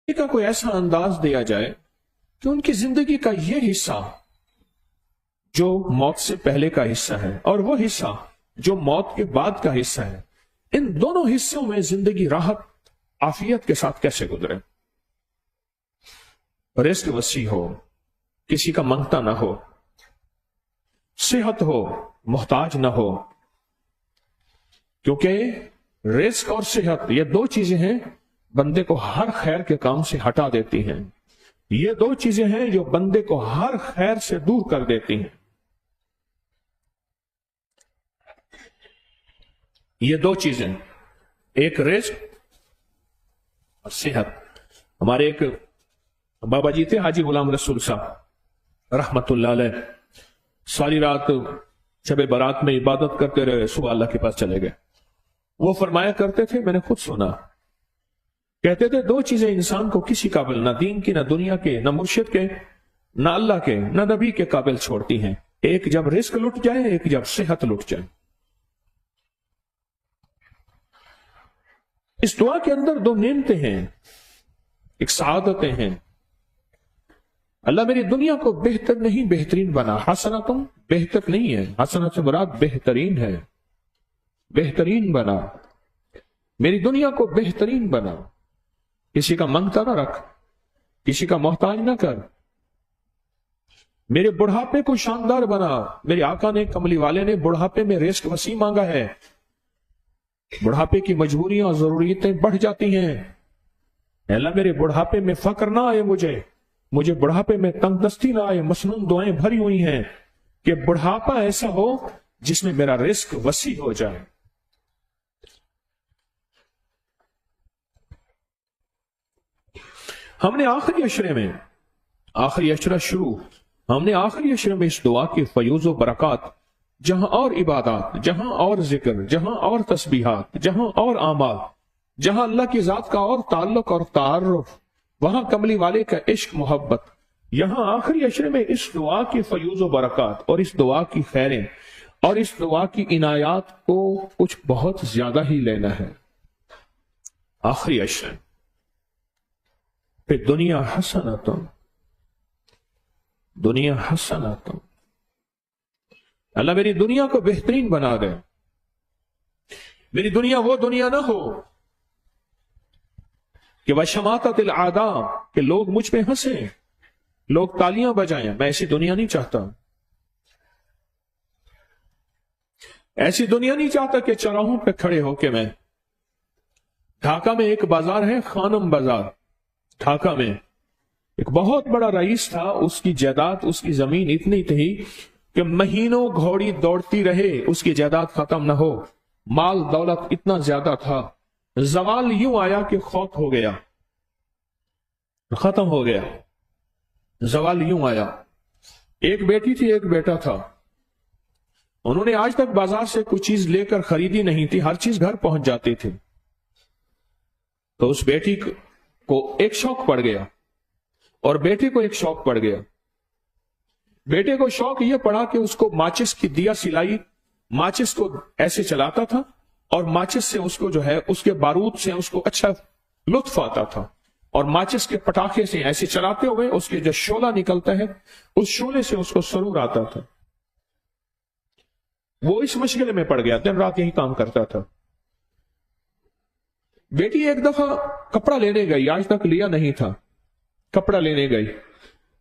کا کوئی ایسا انداز دیا جائے کہ ان کی زندگی کا یہ حصہ جو موت سے پہلے کا حصہ ہے اور وہ حصہ جو موت کے بعد کا حصہ ہے، ان دونوں حصوں میں زندگی راحت عافیت کے ساتھ کیسے گزرے، رزق وسیع ہو، کسی کا منگتا نہ ہو، صحت ہو، محتاج نہ ہو، کیونکہ رزق اور صحت یہ دو چیزیں ہیں بندے کو ہر خیر کے کام سے ہٹا دیتی ہیں، یہ دو چیزیں ہیں جو بندے کو ہر خیر سے دور کر دیتی ہیں، یہ دو چیزیں، ایک رزق اور صحت۔ ہمارے ایک بابا جی تھے حاجی غلام رسول صاحب رحمت اللہ علیہ، ساری رات شب برات میں عبادت کرتے رہے، صبح اللہ کے پاس چلے گئے۔ وہ فرمایا کرتے تھے، میں نے خود سنا، کہتے تھے دو چیزیں انسان کو کسی قابل، نہ دین کی، نہ دنیا کے، نہ مرشد کے، نہ اللہ کے، نہ نبی کے قابل چھوڑتی ہیں، ایک جب رزق لٹ جائے، ایک جب صحت لٹ جائے۔ اس دعا کے اندر دو نعمتیں ہیں، ایک سعادتیں ہیں۔ اللہ میری دنیا کو بہتر نہیں بہترین بنا، حسناتم بہتر نہیں ہے، حسنات سے مراد بہترین ہے، بہترین بنا، میری دنیا کو بہترین بنا، کسی کا منگتا نہ رکھ، کسی کا محتاج نہ کر، میرے بڑھاپے کو شاندار بنا۔ میرے آقا نے، کملی والے نے بڑھاپے میں رزق وسیع مانگا ہے، بڑھاپے کی مجبوریاں اور ضروریتیں بڑھ جاتی ہیں، اے اللہ میرے بڑھاپے میں فقر نہ آئے، مجھے بڑھاپے میں تنگ دستی نہ آئے۔ مسنون دعائیں بھری ہوئی ہیں کہ بڑھاپا ایسا ہو جس میں میرا رزق وسیع ہو جائے۔ ہم نے آخری اشرے میں، آخری اشرہ شروع، ہم نے آخری اشرے میں اس دعا کی فیوز و برکات، جہاں اور عبادات، جہاں اور ذکر، جہاں اور تسبیحات، جہاں اور اعمال، جہاں اللہ کی ذات کا اور تعلق اور تعارف، وہاں کملی والے کا عشق محبت، یہاں آخری اشرے میں اس دعا کی فیوز و برکات اور اس دعا کی خیریں اور اس دعا کی عنایات کو کچھ بہت زیادہ ہی لینا ہے۔ آخری اشرے پھر دنیا حسناتم، دنیا حسناتم، اللہ میری دنیا کو بہترین بنا دے، میری دنیا وہ دنیا نہ ہو کہ وشماتت الاعداء، کہ لوگ مجھ پہ ہنسیں، لوگ تالیاں بجائیں، میں ایسی دنیا نہیں چاہتا، ایسی دنیا نہیں چاہتا کہ چوراہوں پہ کھڑے ہو کے میں، ڈھاکہ میں ایک بازار ہے، خانم بازار، ڈھاکہ میں ایک بہت بڑا رئیس تھا، اس کی جائیداد، اس کی زمین اتنی تھی کہ مہینوں گھوڑی دوڑتی رہے اس کی جائیداد ختم نہ ہو، مال دولت اتنا زیادہ تھا، زوال یوں آیا کہ فوت ہو گیا، ختم ہو گیا، زوال یوں آیا۔ ایک بیٹی تھی، ایک بیٹا تھا، انہوں نے آج تک بازار سے کوئی چیز لے کر خریدی نہیں تھی، ہر چیز گھر پہنچ جاتی تھی۔ تو اس بیٹی کو ایک شوق پڑ گیا اور بیٹے کو ایک شوق پڑ گیا۔ بیٹے کو شوق یہ پڑا کہ اس کو ماچس کی دیا سلائی، ماچس کو ایسے چلاتا تھا اور ماچس سے اس کو جو ہے اس کے بارود سے اس کو اچھا لطف آتا تھا، اور ماچس کے پٹاخے سے ایسے چلاتے ہوئے اس کے جو شعلہ نکلتا ہے اس شعلے سے اس کو سرور آتا تھا۔ وہ اس مشغلے میں پڑ گیا، دن رات یہی کام کرتا تھا۔ بیٹی ایک دفعہ کپڑا لینے گئی، آج تک لیا نہیں تھا، کپڑا لینے گئی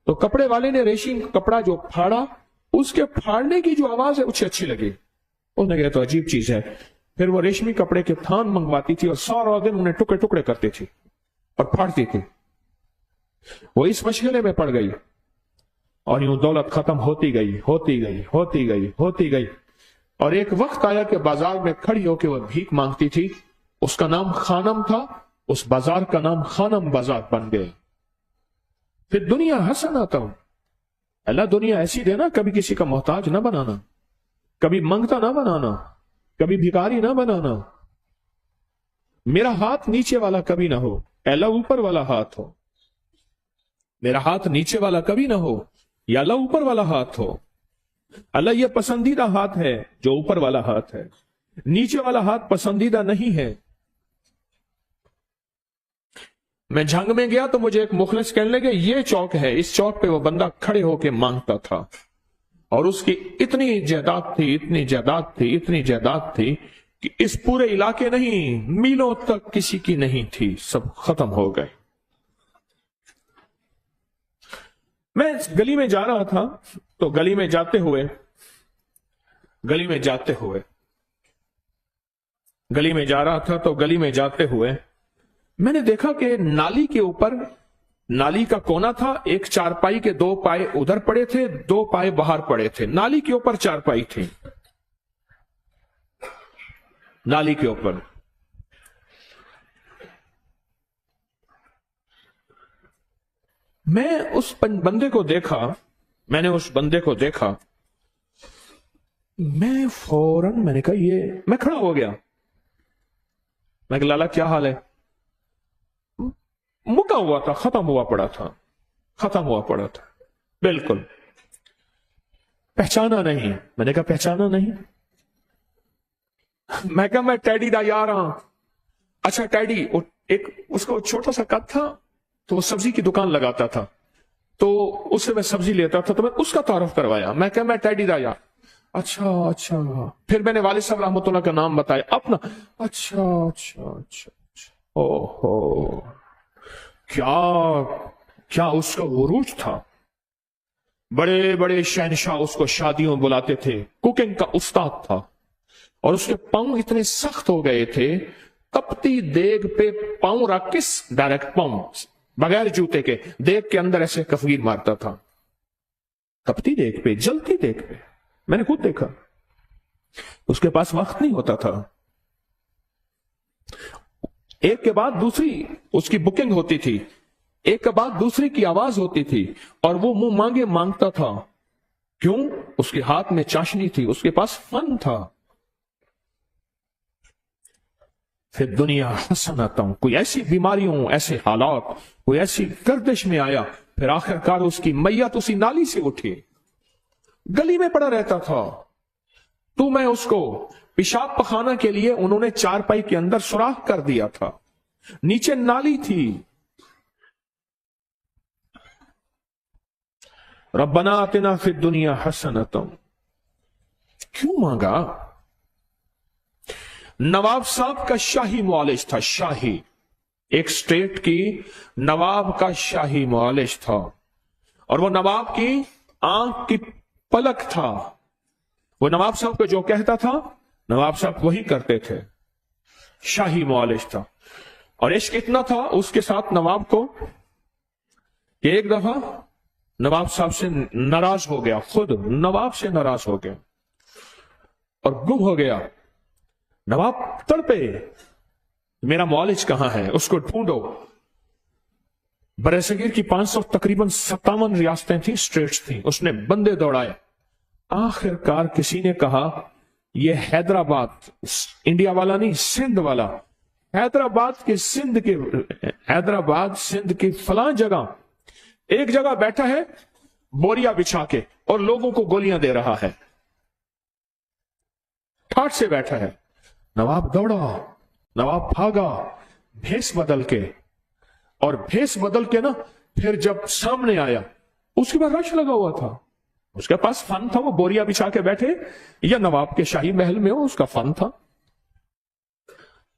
تو کپڑے والے نے ریشم کپڑا جو پھاڑا، اس کے پھاڑنے کی جو آواز ہے اسے اچھی لگی، اس نے کہا تو عجیب چیز ہے، پھر وہ ریشمی کپڑے کے تھان منگواتی تھی اور سارا دن انہیں ٹکڑے ٹکڑے کرتی تھی اور پھاڑتی تھی۔ وہ اس مشغلے میں پڑ گئی اور یوں دولت ختم ہوتی گئی، ہوتی گئی، ہوتی گئی، ہوتی گئی، اور ایک وقت آیا کہ بازار میں کھڑی ہو کے وہ بھیک مانگتی تھی، اس کا نام خانم تھا، اس بازار کا نام خانم بازار بن گیا۔ پھر دنیا حسناتم، اللہ دنیا ایسی دینا، کبھی کسی کا محتاج نہ بنانا، کبھی منگتا نہ بنانا، کبھی بھکاری نہ بنانا، میرا ہاتھ نیچے والا کبھی نہ ہو، اللہ اوپر والا ہاتھ ہو، میرا ہاتھ نیچے والا کبھی نہ ہو، یا اللہ اوپر والا ہاتھ ہو۔ اللہ یہ پسندیدہ ہاتھ ہے جو اوپر والا ہاتھ ہے، نیچے والا ہاتھ پسندیدہ نہیں ہے۔ میں جھنگ میں گیا تو مجھے ایک مخلص کہنے لگے یہ چوک ہے، اس چوک پہ وہ بندہ کھڑے ہو کے مانگتا تھا، اور اس کی اتنی جائیداد تھی، اتنی جائیداد تھی، اتنی جائیداد تھی کہ اس پورے علاقے نہیں، میلوں تک کسی کی نہیں تھی، سب ختم ہو گئے۔ میں گلی میں جا رہا تھا تو گلی میں جاتے ہوئے میں نے دیکھا کہ نالی کے اوپر، نالی کا کونا تھا، ایک چارپائی کے 2 پائے ادھر پڑے تھے، 2 پائے باہر پڑے تھے، نالی کے اوپر چارپائی تھی، نالی کے اوپر۔ میں اس بندے کو دیکھا، میں فوراً میں نے کہا میں کھڑا ہو گیا، میں کہا لالا کیا حال ہے؟ مکا ہوا تھا، ختم ہوا پڑا تھا بالکل، پہچانا نہیں۔ میں نے کہا پہچانا نہیں؟ میں کہا میں ٹیڈی دا یار ہاں۔ اچھا ٹیڈی، ایک اس کو چھوٹا سا قد تھا تو وہ سبزی کی دکان لگاتا تھا، تو اس سے میں سبزی لیتا تھا، تو میں اس کا تعارف کروایا، میں کہا میں ٹیڈی دا یار۔ اچھا پھر میں نے والد صاحب رحمۃ اللہ کا نام بتایا اپنا۔ اچھا اوہو، کیا اس کا عروج تھا، بڑے بڑے شہنشاہ اس کو شادیوں بلاتے تھے، کوکنگ کا استاد تھا، اور اس کے پاؤں اتنے سخت ہو گئے تھے، تپتی دیگ پہ پاؤں رکھ کے، ڈائریکٹ پاؤں بغیر جوتے کے دیگ کے اندر ایسے کفگیر مارتا تھا، تپتی دیگ پہ، جلتی دیگ پہ، میں نے خود دیکھا۔ اس کے پاس وقت نہیں ہوتا تھا، ایک کے بعد دوسری اس کی بکنگ ہوتی تھی، ایک کے بعد دوسری کی آواز ہوتی تھی، اور وہ منہ مانگے مانگتا تھا۔ کیوں؟ اس کے ہاتھ میں چاشنی تھی، اس کے پاس فن تھا۔ پھر دنیا حسنتوں، کوئی ایسی بیماریوں، ایسے حالات، کوئی ایسی گردش میں آیا، پھر آخر کار اس کی میت اسی نالی سے اٹھی، گلی میں پڑا رہتا تھا، تو میں اس کو پیشاب پخانہ کے لیے انہوں نے چارپائی کے اندر سوراخ کر دیا تھا، نیچے نالی تھی۔ ربنا آتنا فی الدنیا حسنۃ، کیوں مانگا؟ نواب صاحب کا شاہی معالج تھا، شاہی، ایک سٹیٹ کی نواب کا شاہی معالج تھا، اور وہ نواب کی آنکھ کی پلک تھا، وہ نواب صاحب کو جو کہتا تھا نواب صاحب وہی کرتے تھے، شاہی معالج تھا۔ اور عشق اتنا تھا اس کے ساتھ نواب کو کہ ایک دفعہ نواب صاحب سے ناراض ہو گیا، خود نواب سے ناراض ہو گیا اور گم ہو گیا۔ نواب تڑپے، میرا معالج کہاں ہے، اس کو ڈھونڈو۔ برصغیر کی 500 تقریباً 57 ریاستیں تھیں، اسٹیٹس تھیں، اس نے بندے دوڑائے، آخر کار کسی نے کہا یہ حیدرآباد، انڈیا والا نہیں، سندھ والا، حیدرآباد سندھ کی فلاں جگہ ایک جگہ بیٹھا ہے بوریا بچھا کے اور لوگوں کو گولیاں دے رہا ہے، ٹھاٹ سے بیٹھا ہے۔ نواب دوڑا، نواب بھاگا بھیس بدل کے، اور بھیس بدل کے نا پھر جب سامنے آیا اس کے بعد رش لگا ہوا تھا، اس کے پاس فن تھا، وہ بوریا بچھا کے بیٹھے یا نواب کے شاہی محل میں ہو، اس کا فن تھا،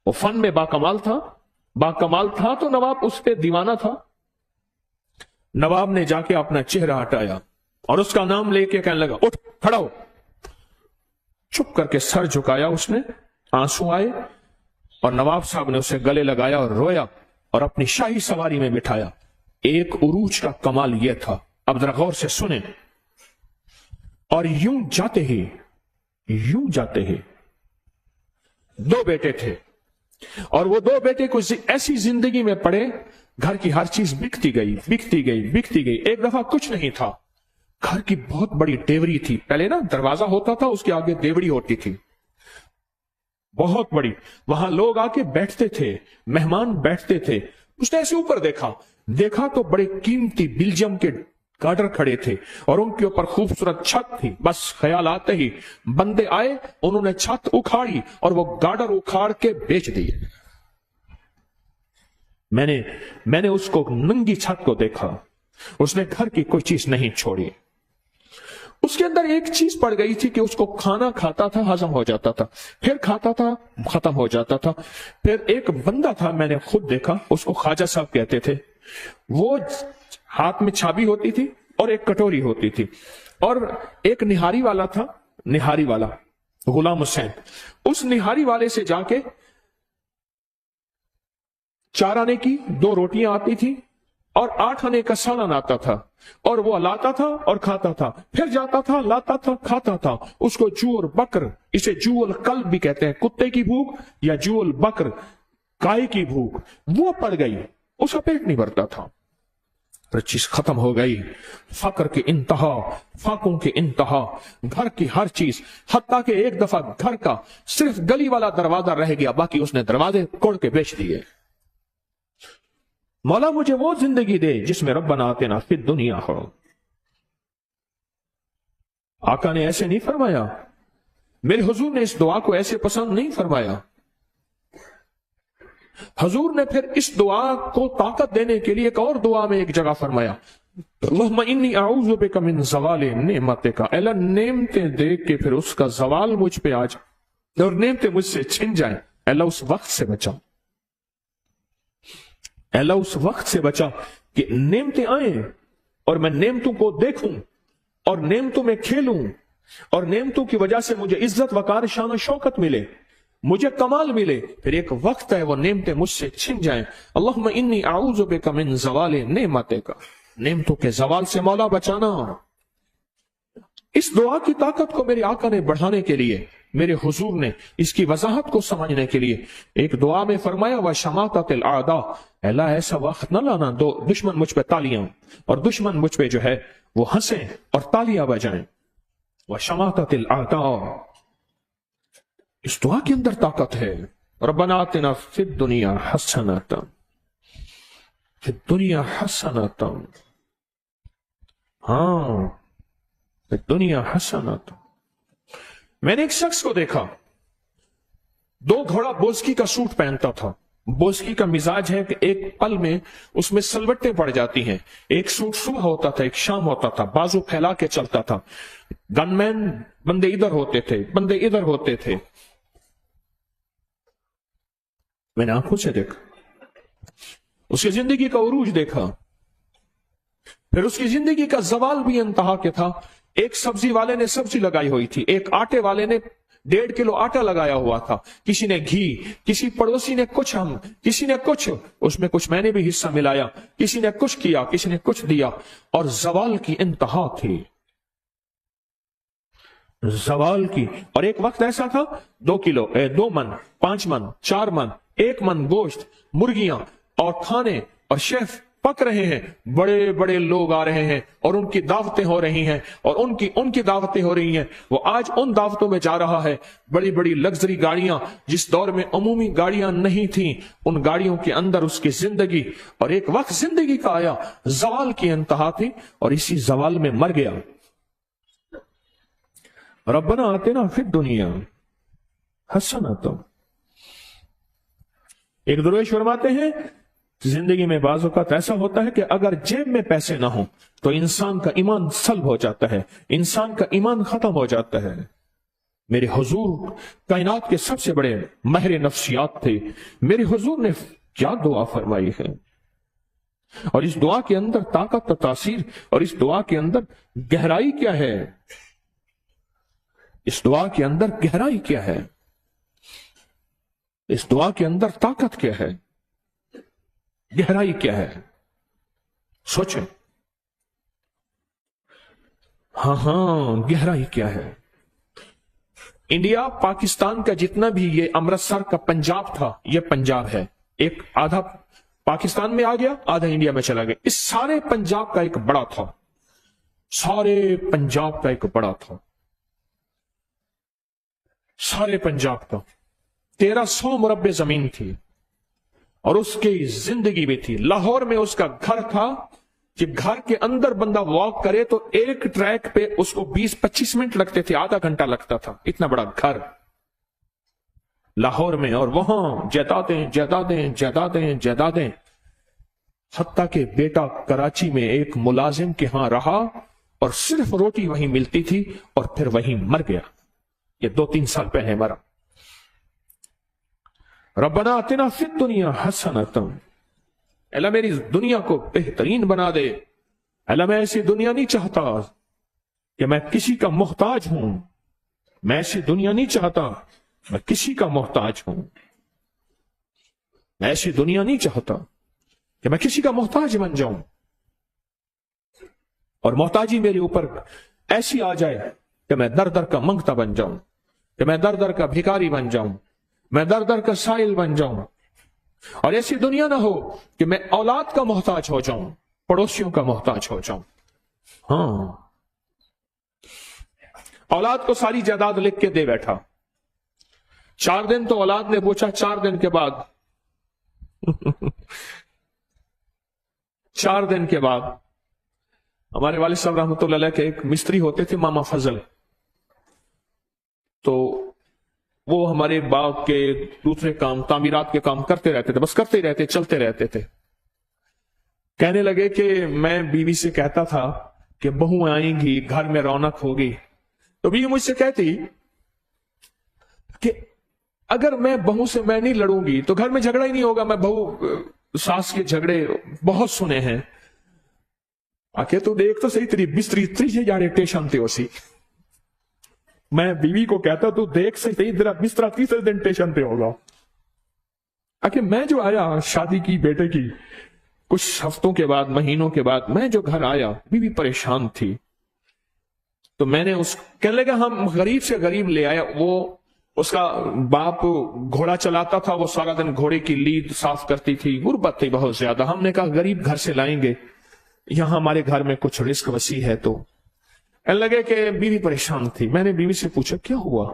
وہ فن میں باکمال تھا تو نواب اس پہ دیوانہ تھا۔ نواب نے جا کے اپنا چہرہ ہٹایا اور اس کا نام لے کے کہنے لگا اٹھ کھڑا ہو۔ چپ کر کے سر جھکایا اس نے، آنسو آئے، اور نواب صاحب نے اسے گلے لگایا اور رویا اور اپنی شاہی سواری میں بٹھایا۔ ایک عروج کا کمال یہ تھا، اب ذرا غور سے سنیں، اور یوں جاتے ہی 2 بیٹے تھے، اور وہ 2 بیٹے کو ایسی زندگی میں پڑے، گھر کی ہر چیز بکتی گئی۔ ایک دفعہ کچھ نہیں تھا، گھر کی بہت بڑی ڈیوری تھی، پہلے نا دروازہ ہوتا تھا، اس کے آگے دیوڑی ہوتی تھی بہت بڑی، وہاں لوگ آ کے بیٹھتے تھے، مہمان بیٹھتے تھے۔ اس نے ایسے اوپر دیکھا تو بڑے قیمتی بیلجیم کے گارڈر کھڑے تھے اور ان کے اوپر خوبصورت چھت تھی، بس خیال آتے ہی بندے آئے، انہوں نے چھت اکھاڑی اور وہ گارڈر اکھاڑ کے بیچ دیے۔ मैंने उसको नंगी छत को देखा, उसने घर की कोई चीज नहीं छोड़ी। उसके अंदर एक चीज पड़ गई थी कि उसको खाना खाता था, हजम हो जाता था, फिर खाता था, खत्म हो जाता था। फिर एक बंदा था, मैंने खुद देखा, उसको ख्वाजा साहब कहते थे। वो हाथ में छाबी होती थी और एक कटोरी होती थी, और एक निहारी वाला था, निहारी वाला गुलाम हुसैन, उस निहारी वाले से जाके 4 आने की 2 रोटियां आती थी और 8 आने का सालन आता था, और वो लाता था और खाता था, फिर जाता था, लाता था, खाता था। उसको जूअल बकर, इसे जूअल कल्ब भी कहते हैं, कुत्ते की भूख, या जूअल बकर गाय की भूख, वो पड़ गई, उसका पेट नहीं भरता था। पर चीज खत्म हो गई, फकर के इंतहा, फाकों के इंतहा, घर की हर चीज, हत्ता के एक दफा घर का सिर्फ गली वाला दरवाजा रह गया, बाकी उसने दरवाजे तोड़ के बेच दिए। मौला मुझे वो जिंदगी दे जिसमें रब्बना आतिना फिद दुनिया हो। आका ने ऐसे नहीं फरमाया, मेरे हुजूर ने इस दुआ को ऐसे पसंद नहीं फरमाया। हुजूर ने फिर इस दुआ को ताकत देने के लिए एक और दुआ में एक जगह फरमाया, अल्लाहुम्मा इन्नी अऊज़ु बिका मिन ज़वालि नेमतिका, अल्लाह नेमतें देख के फिर उसका जवाल मुझ पे आ जाए और नेमतें मुझसे छिन जाए, अल्लाह उस वक्त से बचा, अल्लाह उस वक्त से बचा कि नेमतें आए और मैं नेमतों को देखूं और नेमतों में खेलूं और नेमतों की वजह से मुझे इज्जत वकार शान शौकत मिले, मुझे कमाल मिले, फिर एक वक्त है वो नेमतें मुझसे छिन जाएं। अल्लाहुम्मा इन्नी अऊज़ु बिका मिन ज़वालि नेमतिका, नेमतों के जवाल से मौला बचाना। इस दुआ की ताकत को मेरे आका ने बढ़ाने के लिए, मेरे हुजूर ने इसकी वजाहत को समझने के लिए एक दुआ में फरमाया, व शमाततिल आदा, अल्लाह ऐसा वक्त न लाना दो दुश्मन मुझ पे तालियां और दुश्मन मुझ पे जो है वो हंसे और तालियां बजाएं। व शमाततिल आदा, इस दुआ के अंदर ताकत है। रब्बना आतिना फिद दुनिया हसनतन, फिद दुनिया हसनतन, हाँ फिद दुनिया हसनतन। मैंने एक शख्स को देखा, 2 घोड़ा बोस्की का सूट पहनता था। बोस्की का मिजाज है कि एक पल में उसमें सलवटें पड़ जाती हैं। एक सूट सुबह होता था, एक शाम होता था, बाजू फैला के चलता था। गनमैन बंदे इधर होते थे, बंदे इधर होते थे। मैंने आंखों से देखा, उसकी जिंदगी का उरूज देखा, फिर उसकी जिंदगी का जवाल भी इंतहा के था। एक सब्जी वाले ने सब्जी लगाई हुई थी, एक आटे वाले ने 1.5 किलो आटा लगाया हुआ था, किसी ने घी, किसी पड़ोसी ने कुछ, हम किसी ने कुछ, उसमें कुछ मैंने भी हिस्सा मिलाया, किसी ने कुछ किया, किसी ने कुछ दिया, और जवाल की इंतहा थी, जवाल की। और एक वक्त ऐसा था 2 किलो 2 मन 5 मन 4 मन 1 मन गोश्त, मुर्गियां और खाने और शेफ पक रहे हैं, बड़े बड़े लोग आ रहे हैं और उनकी दावतें हो रही हैं और उनकी दावतें हो रही हैं। वो आज उन दावतों में जा रहा है, बड़ी बड़ी लग्जरी गाड़ियां, जिस दौर में अमूमी गाड़ियां नहीं थीं, उन गाड़ियों के अंदर उसकी जिंदगी। और एक वक्त जिंदगी का आया, जवाल की इंतहा थी और इसी जवाल में मर गया। रब्बना आतिना फिद दुनिया हसनतन। एक दरवेश फरमाते हैं, जिंदगी में बाज़ औक़ात ऐसा होता है कि अगर जेब में पैसे ना हो तो इंसान का ईमान सल्ब हो जाता है, इंसान का ईमान खत्म हो जाता है। मेरे हुजूर कायनात के सबसे बड़े महर नफ्सियात थे। मेरे हुजूर ने क्या दुआ फरमाई है, और इस दुआ के अंदर ताकत और तासीर, और इस दुआ के अंदर गहराई क्या है, इस दुआ के अंदर गहराई क्या है, इस दुआ के अंदर ताकत क्या है, गहराई क्या है, सोचें। हाँ, गहराई क्या है। इंडिया पाकिस्तान का जितना भी ये अमृतसर का पंजाब था, ये पंजाब है, एक आधा पाकिस्तान में आ गया, आधा इंडिया में चला गया। इस सारे पंजाब का एक बड़ा था, सारे पंजाब का एक बड़ा था, सारे पंजाब का 1300 मुरब्बे जमीन थी और उसकी जिंदगी भी थी। लाहौर में उसका घर था कि घर के अंदर बंदा वॉक करे तो एक ट्रैक पे उसको 20-25 मिनट लगते थे, आधा घंटा लगता था, इतना बड़ा घर लाहौर में। और वहां जायदादें जायदादें जायदादें जायदादें, हत्ता कि बेटा कराची में एक मुलाजिम के यहां रहा और सिर्फ रोटी वहीं मिलती थी और फिर वहीं मर गया। ये 2-3 साल पहले मरा। रब्बना आतिना फिद दुनिया हसनतम, अल्लाह मेरी दुनिया को बेहतरीन बना दे। अल्लाह मैं ऐसी दुनिया नहीं चाहता कि मैं किसी का मोहताज हूं। मैं ऐसी दुनिया नहीं चाहता मैं किसी का मोहताज हूं। मैं ऐसी दुनिया नहीं चाहता कि मैं किसी का मोहताज बन जाऊं और मोहताजी मेरे ऊपर ऐसी आ जाए कि मैं दर दर का मंगता बन जाऊं, कि मैं दर दर का भिखारी बन जाऊं, मैं दर दर का साइल बन जाऊं। और ऐसी दुनिया ना हो कि मैं औलाद का मोहताज हो जाऊं, पड़ोसियों का मोहताज हो जाऊं। हाँ, औलाद को सारी जायदाद लिख के दे बैठा। 4 दिन तो औलाद ने पूछा, 4 दिन के बाद 4 दिन के बाद हमारे वालिद साहब रहमतुल्लाह अलैह के एक मिस्त्री होते थे, मामा फजल। तो वो हमारे बाग के दूसरे काम, तामीरात के काम करते रहते थे, बस करते ही रहते, चलते रहते थे। कहने लगे कि मैं बीवी से कहता था कि बहू आएंगी, घर में रौनक होगी। तो बीवी मुझसे कहती कि अगर मैं बहू से मैं नहीं लड़ूंगी तो घर में झगड़ा ही नहीं होगा। मैं बहू सास के झगड़े बहुत सुने हैं। आके तो देख तो सही, तेरी बिस्तरी 30,000 टेशन थे उसी। मैं बीवी को कहता तू देख सही तेरा बिस्तरा 30 दिन टेशन पे होगा। आके मैं जो आया शादी की बेटे की कुछ हफ्तों के बाद, महीनों के बाद मैं जो घर आया, बीवी परेशान थी। तो मैंने कहने लगा हम गरीब से गरीब ले आया। वो उसका बाप घोड़ा चलाता था, वो सारा दिन घोड़े की लीद साफ करती थी, गुर्बत थी बहुत ज्यादा। हमने कहा गरीब घर से लाएंगे, यहां हमारे घर में कुछ रिस्क वसी है। तो कहने लगे कि बीवी परेशान थी। मैंने बीवी से पूछा क्या हुआ?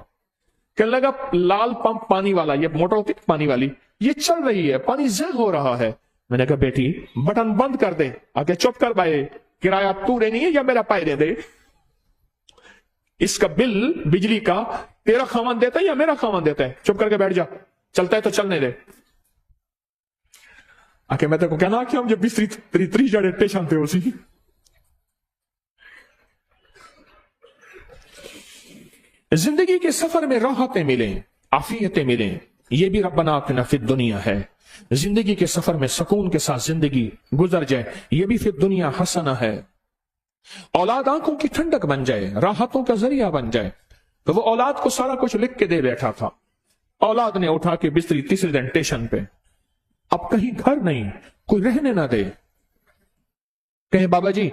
कहने लगा लाल पंप पानी वाला, ये मोटर होती है पानी वाली, ये चल रही है, पानी ज़ाया हो रहा है। मैंने कहा बेटी बटन बंद कर दे। आगे चुप कर भाई, किराया तू देनी है या मेरा पाई दे दे? इसका बिल बिजली का तेरा खावन देता है या मेरा खावन देता है? चुप करके बैठ जा, चलता है तो चलने दे। आके मैं तेरे को कहना कि हम जब बिस्तरी 30,000 टेशन थे उसी। जिंदगी के सफर में राहतें मिलें, आफियतें मिलें, यह भी रब्बना आतिना फिद दुनिया है। जिंदगी के सफर में सुकून के साथ जिंदगी गुजर जाए, यह भी फिद दुनिया हसना है। औलाद आंखों की ठंडक बन जाए, राहतों का जरिया बन जाए। तो वो औलाद को सारा कुछ लिख के दे बैठा था। औलाद ने उठा के बिस्तरी 30 दिन टेशन पे। अब कहीं घर नहीं, कोई रहने ना दे। कहे बाबा जी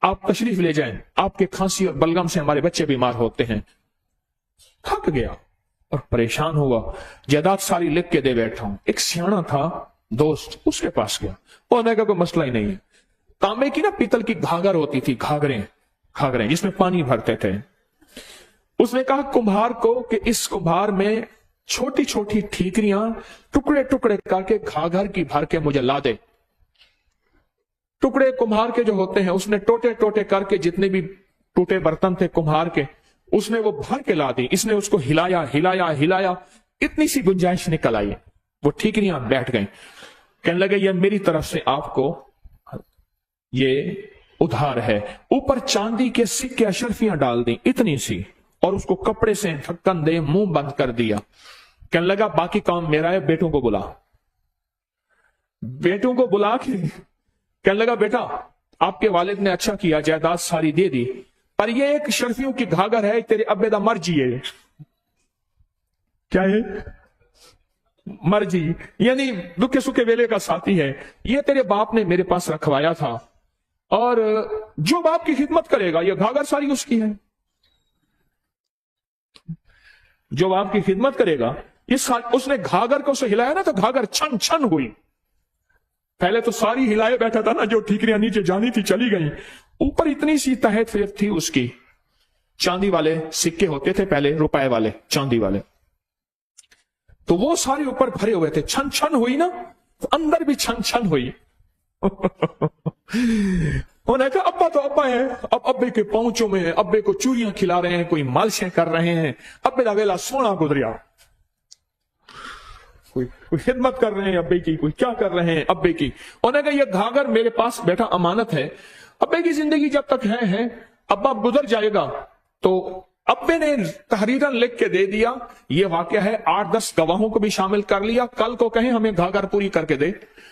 आप तशरीफ ले जाएं, आपके खांसी और बलगम से हमारे बच्चे बीमार होते हैं। थक गया और परेशान हुआ, जायदाद सारी लिख के दे बैठा हूं। एक सियाना था दोस्त, उसके पास गया। उन्होंने कहा कोई मसला ही नहीं है। तांबे की ना पीतल की घाघर होती थी, घाघरें जिसमें पानी भरते थे। उसने कहा कुम्हार को कि इस कुम्हार में छोटी छोटी ठीकरियां टुकड़े टुकड़े करके घाघर की भर के मुझे ला दे। टुकड़े कुम्हार के जो होते हैं उसने टोटे टोटे करके जितने भी टूटे बर्तन थे कुम्हार के, उसने वो भर के ला दी। इसने उसको हिलाया हिलाया हिलाया, इतनी सी गुंजाइश निकल आई, वो ठीकरियां बैठ गई। कहने लगे ये मेरी तरफ से आपको ये उधार है। ऊपर चांदी के सिक्के अशरफियां डाल दी इतनी सी, और उसको कपड़े से ढक्कन दे मुंह बंद कर दिया। कहने लगा बाकी काम मेरा है, बेटों को बुला। बेटों को बुला के कहने लगा बेटा आपके वालिद ने अच्छा किया, जायदाद सारी दे दी, पर ये एक शर्फियों की घाघर है, तेरे अब्बे दा मर्जी है। क्या है? मर्जी, यानी दुखे सुखे वेले का साथी है। ये तेरे बाप ने मेरे पास रखवाया था, और जो बाप की खिदमत करेगा ये घाघर सारी उसकी है। जो बाप की खिदमत करेगा ये उसने घाघर को उसे हिलाया ना तो घाघर छन छन हुई। पहले तो सारी हिलाए बैठा था ना, जो ठीकरियां नीचे जानी थी चली गई। ऊपर इतनी सी तहत फिर थी उसकी, चांदी वाले सिक्के होते थे पहले, रुपए वाले चांदी वाले, तो वो सारे ऊपर भरे हुए थे। छन छन हुई ना तो अंदर भी छन छन हुई। उन्होंने कहा अब्बा तो अब्बा है, अब अब्बे के पहुंचों में अब्बे को चूरियां खिला रहे हैं, कोई मालिशें कर रहे हैं, अब्बे का वेला सोना गुजरिया। کوئی خدمت کر رہے ہیں ابے کی، کوئی کیا کر رہے ہیں ابے کی. انہوں نے کہا یہ گھاگر میرے پاس بیٹھا امانت ہے، ابے کی زندگی جب تک ہے ابا گزر جائے گا. تو ابے نے تحریراً لکھ کے دے دیا، یہ واقعہ ہے، 8-10 گواہوں کو بھی شامل کر لیا، کل کو کہیں ہمیں گھاگر پوری کر کے دے.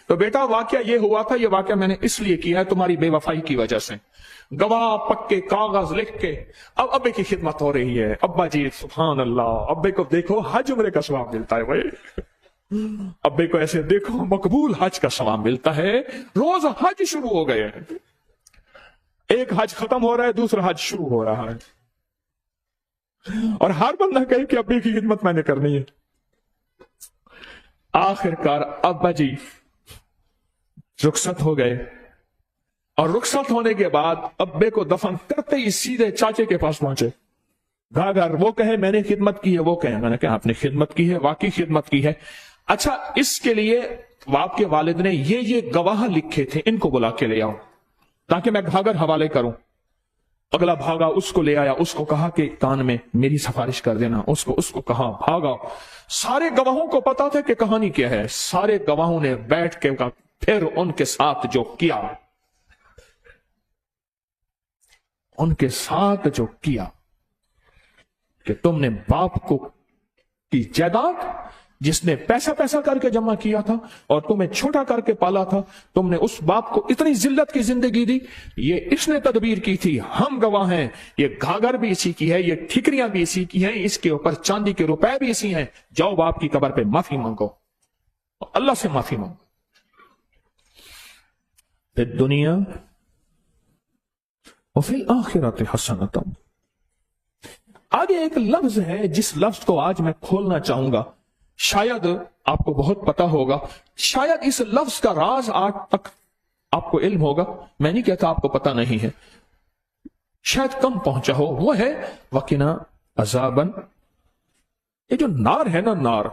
تو بیٹا واقعہ یہ ہوا تھا، یہ واقعہ میں نے اس لیے کیا ہے تمہاری بے وفائی کی وجہ سے. گواہ پکے کاغذ لکھ کے اب ابے کی خدمت ہو رہی ہے. ابا جی سبحان اللہ، ابے کو دیکھو حج عمرے کا ثواب ملتا ہے بھائی، ابے کو ایسے دیکھو مقبول حج کا ثواب ملتا ہے. روز حج شروع ہو گئے ہیں، ایک حج ختم ہو رہا ہے، دوسرا حج شروع ہو رہا ہے، اور ہر بندہ کہے کہ ابے کی خدمت میں نے کرنی ہے. آخر کار ابا جی رخصت ہو گئے، اور رخصت ہونے کے بعد ابے کو دفن کرتے ہی سیدھے چاچے کے پاس پہنچے. گھاگر وہ کہے میں نے خدمت کی ہے، وہ کہے میں نے کہا آپ نے خدمت کی ہے، واقعی خدمت کی ہے. اچھا اس کے لیے آپ کے والد نے یہ گواہ لکھے تھے، ان کو بلا کے لے آؤ تاکہ میں گھاگر حوالے کروں. اگلا بھاگا، اس کو لے آیا، اس کو کہا کہ کان میں میری سفارش کر دینا، اس کو کہا. بھاگا، سارے گواہوں کو پتا تھا کہ کہانی کیا ہے. سارے گواہوں نے بیٹھ کے پھر ان کے ساتھ جو کیا، ان کے ساتھ جو کیا کہ تم نے باپ کو کی جائیداد جس نے پیسہ کر کے جمع کیا تھا اور تمہیں چھوٹا کر کے پالا تھا، تم نے اس باپ کو اتنی ذلت کی زندگی دی، یہ اس نے تدبیر کی تھی. ہم گواہ ہیں، یہ گھاگر بھی اسی کی ہے، یہ ٹھیکریاں بھی اسی کی ہیں، اس کے اوپر چاندی کے روپے بھی اسی ہیں. جاؤ باپ کی قبر پہ معافی مانگو، اللہ سے معافی مانگو. پھر دنیا وفی الآخرۃ حسنۃ. آگے ایک لفظ ہے جس لفظ کو آج میں کھولنا چاہوں گا، شاید آپ کو بہت پتا ہوگا، شاید اس لفظ کا راز آج تک آپ کو علم ہوگا، میں نہیں کہتا آپ کو پتا نہیں ہے، شاید کم پہنچا ہو. وہ ہے وقنا عذابن. یہ جو نار ہے نا، نار،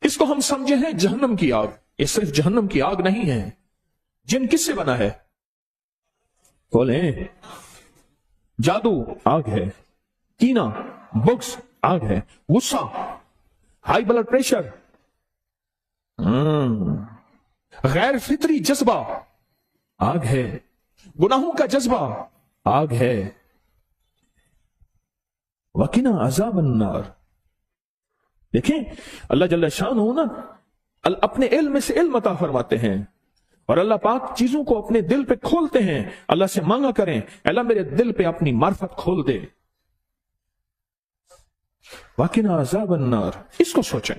اس کو ہم سمجھے ہیں جہنم کی آگ. یہ صرف جہنم کی آگ نہیں ہے. جن کس سے بنا ہے؟ بولیں. جادو آگ ہے، کینہ بغض آگ ہے، غصہ، ہائی بلڈ پریشر، غیر فطری جذبہ آگ ہے، گناہوں کا جذبہ آگ ہے. وقنا عذاب النار. دیکھیں اللہ جل شانہ نا اپنے علم سے علم عطا فرماتے ہیں، اور اللہ پاک چیزوں کو اپنے دل پہ کھولتے ہیں. اللہ سے مانگا کریں اللہ میرے دل پہ اپنی معرفت کھول دے. وقنا عذاب النار. اس کو سوچیں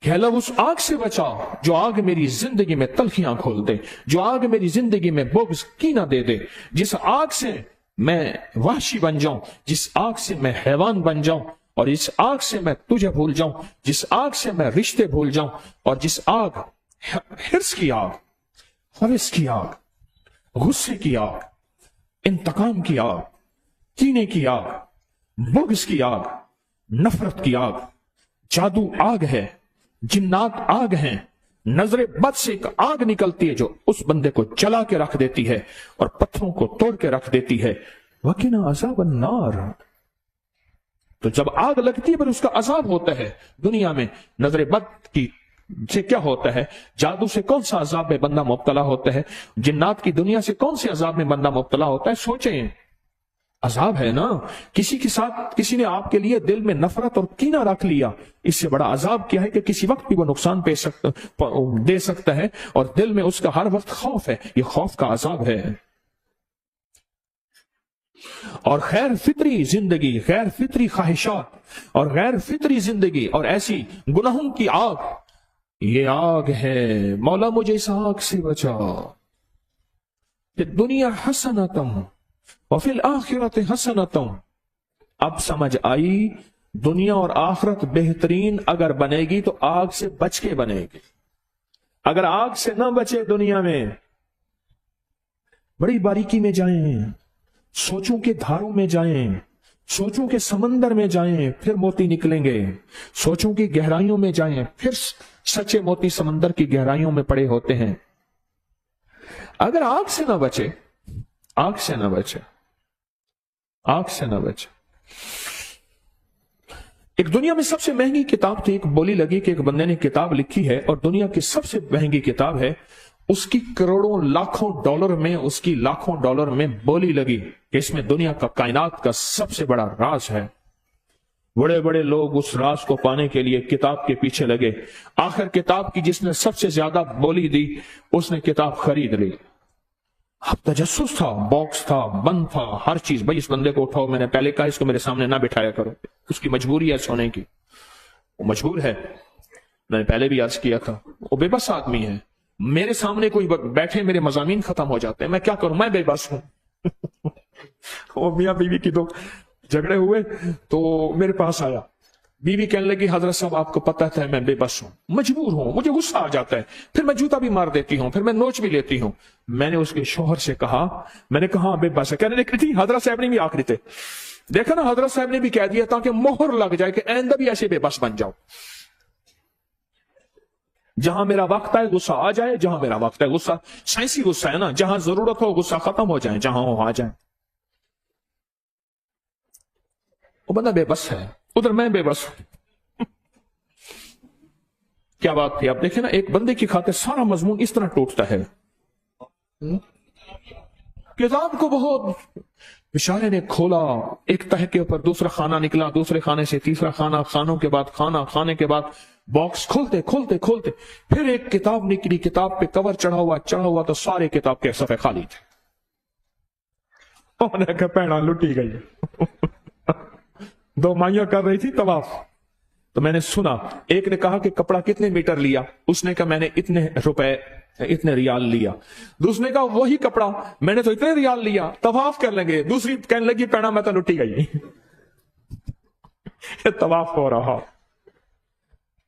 کہ اللہ اس آگ سے بچا جو آگ میری زندگی میں تلخیاں کھول دے، جو آگ میری زندگی میں بغض کینہ دے دے، جس آگ سے میں وحشی بن جاؤں، جس آگ سے میں حیوان بن جاؤں، اور اس آگ سے میں تجھے بھول جاؤں، جس آگ سے میں رشتے بھول جاؤں، اور جس آگ، حرص کی آگ، خوش کی آگ، غصے کی آگ، انتقام کی آگ، کینے کی آگ، بغض کی آگ، نفرت کی آگ، جادو آگ ہے، جنات آگ ہیں، نظر بد سے ایک آگ نکلتی ہے جو اس بندے کو جلا کے رکھ دیتی ہے اور پتھروں کو توڑ کے رکھ دیتی ہے. وقنا عذاب النار. تو جب آگ لگتی ہے پھر اس کا عذاب ہوتا ہے. دنیا میں نظر بد کی سے کیا ہوتا ہے؟ جادو سے کون سا عذاب میں بندہ مبتلا ہوتا ہے؟ جنات کی دنیا سے کون سے عذاب میں بندہ مبتلا ہوتا ہے؟ سوچیں، عذاب ہے نا. کسی کے ساتھ کسی نے آپ کے لیے دل میں نفرت اور کینہ رکھ لیا، اس سے بڑا عذاب کیا ہے کہ کسی وقت بھی وہ نقصان دے سکتا ہے اور دل میں اس کا ہر وقت خوف ہے. یہ خوف کا عذاب ہے. اور غیر فطری زندگی، غیر فطری خواہشات اور غیر فطری زندگی اور ایسی گناہوں کی آگ، یہ آگ ہے. مولا مجھے اس آگ سے بچا. کہ دنیا حسنتم وفی الآخرت حسنتم. اب سمجھ آئی دنیا اور آخرت بہترین اگر بنے گی تو آگ سے بچ کے بنے گی. اگر آگ سے نہ بچے دنیا میں، بڑی باریکی میں جائیں، سوچوں کے دھاروں میں جائیں، سوچوں کے سمندر میں جائیں پھر موتی نکلیں گے، سوچوں کی گہرائیوں میں جائیں پھر سچے موتی سمندر کی گہرائیوں میں پڑے ہوتے ہیں. اگر آگ سے نہ بچے، آگ سے نہ بچے، آگ سے نہ بچے. ایک دنیا میں سب سے مہنگی کتاب تھی، ایک بولی لگی کہ ایک بندے نے کتاب لکھی ہے اور دنیا کی سب سے مہنگی کتاب ہے، اس کی کروڑوں لاکھوں ڈالر میں، اس کی لاکھوں ڈالر میں بولی لگی کہ اس میں دنیا کا کائنات کا سب سے بڑا راز ہے۔ بڑے بڑے لوگ اس راز کو پانے کے لیے کتاب کے پیچھے لگے، آخر کتاب کی جس نے سب سے زیادہ بولی دی اس نے کتاب خرید لی۔ اب تجسس تھا، باکس تھا، بند تھا، ہر چیز۔ بھائی اس بندے کو اٹھاؤ، میں نے پہلے کہا اس کو میرے سامنے نہ بٹھایا کرو، اس کی مجبوری ہے سونے کی، وہ مجبور ہے، میں نے پہلے بھی عرض کیا تھا، وہ بے بس آدمی ہے، میرے سامنے کوئی بیٹھے میرے مضامین ختم ہو جاتے ہیں، میں کیا کروں، میں بے بس ہوں۔ وہ میاں بیوی کی دو جھگڑے ہوئے تو میرے پاس آیا، بیوی کہنے لگی حضرت صاحب آپ کو پتہ ہے میں بے بس ہوں، مجبور ہوں، مجھے غصہ آ جاتا ہے، پھر میں جوتا بھی مار دیتی ہوں، پھر میں نوچ بھی لیتی ہوں۔ میں نے اس کے شوہر سے کہا، میں نے کہا بے بس ہے، کہنے لگی تھی حضرت صاحب نے بھی آخری تھے، دیکھا نا حضرت صاحب نے بھی کہہ دیا تاکہ مہر لگ جائے کہ آئندہ بھی ایسے بے بس بن جاؤ۔ جہاں میرا وقت ہے غصہ آ جائے، جہاں میرا وقت ہے غصہ، سائنسی غصہ ہے نا، جہاں ضرورت ہو غصہ ختم ہو جائے، جہاں ہو آ جائے۔ وہ بندہ بے بس ہے، ادھر میں بے بس ہوں۔ کیا بات تھی، آپ دیکھیں نا، ایک بندے کی خاطر سارا مضمون اس طرح ٹوٹتا ہے۔ کتاب کو بہت بشارے نے کھولا، ایک تہ کے اوپر دوسرا خانہ نکلا، دوسرے خانے سے تیسرا خانہ، خانوں کے بعد خانہ، خانے کے بعد باکس کھولتے کھولتے کھولتے پھر ایک کتاب نکلی، کتاب پہ کور چڑھا ہوا تو سارے کتاب کے صفحے خالی تھے۔ انہوں نے کہا پیڑا لٹی گئی۔ دو مائیاں کر رہی تھی طواف، تو میں نے سنا، ایک نے کہا کہ کپڑا کتنے میٹر لیا، اس نے کہا میں نے اتنے روپے اتنے ریال لیا، دوسرے نے کہا وہی کپڑا میں نے تو اتنے ریال لیا، طواف کر لیں گے، دوسری کہنے لگی پیڑا میں تو لٹی گئی۔ طواف ہو رہا،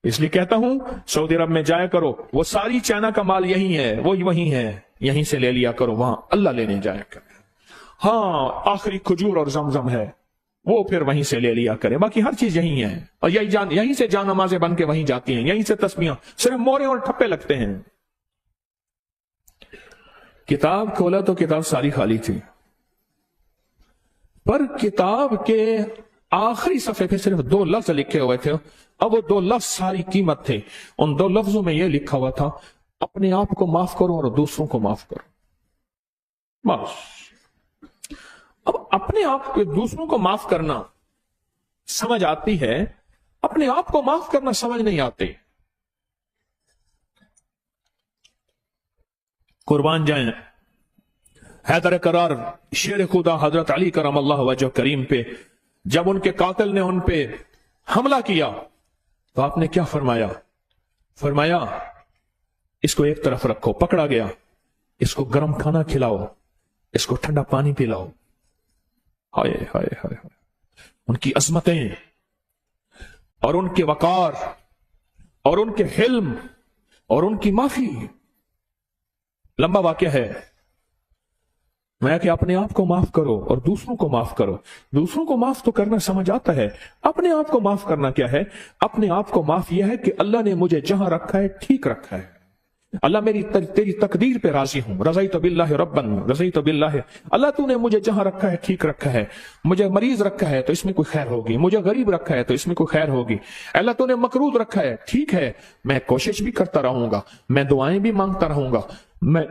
اس لیے کہتا ہوں سعودی عرب میں جایا کرو، وہ ساری چائنا کا مال یہی ہے، وہی وہی ہے، یہیں سے لے لیا کرو، وہاں اللہ لینے جایا کرو۔ ہاں آخری کھجور اور زمزم ہے وہ پھر وہیں سے لے لیا کرے، باقی ہر چیز یہی ہے، اور یہیں سے جان نمازیں بن کے وہیں جاتی ہیں، یہیں سے تسبیحاں، صرف مورے اور ٹھپے لگتے ہیں۔ کتاب کھولا تو کتاب ساری خالی تھی، پر کتاب کے آخری صفحے پہ صرف 2 لفظ لکھے ہوئے تھے، اب وہ 2 لفظ ساری قیمت تھے۔ ان 2 لفظوں میں یہ لکھا ہوا تھا، اپنے آپ کو معاف کرو اور دوسروں کو معاف کرو، بس۔ اب اپنے آپ کو دوسروں کو معاف کرنا سمجھ آتی ہے، اپنے آپ کو معاف کرنا سمجھ نہیں آتی۔ قربان جائیں حیدر کرار شیر خدا حضرت علی کرم اللہ وجہ کریم پہ، جب ان کے قاتل نے ان پہ حملہ کیا تو آپ نے کیا فرمایا؟ فرمایا اس کو ایک طرف رکھو، پکڑا گیا، اس کو گرم کھانا کھلاؤ، اس کو ٹھنڈا پانی پلاؤ۔ ہائے ہائے ہائے، ان کی عظمتیں اور ان کے وقار اور ان کے حلم اور ان کی معافی، لمبا واقعہ ہے۔ میں کہ اپنے آپ کو معاف کرو اور دوسروں کو معاف کرو۔ دوسروں کو معاف تو کرنا سمجھ آتا ہے، اپنے آپ کو معاف کرنا کیا ہے؟ اپنے آپ کو معاف یہ ہے کہ اللہ نے مجھے جہاں رکھا ہے ٹھیک رکھا ہے، اللہ میری تیری تقدیر پہ راضی ہوں، رضیت باللہ ربن، رضیت باللہ، اللہ تو نے مجھے جہاں رکھا ہے ٹھیک رکھا ہے، مجھے مریض رکھا ہے تو اس میں کوئی خیر ہوگی، مجھے غریب رکھا ہے تو اس میں کوئی خیر ہوگی، اللہ تو نے مقروض رکھا ہے ٹھیک ہے، میں کوشش بھی کرتا رہوں گا، میں دعائیں بھی مانگتا رہوں گا، میں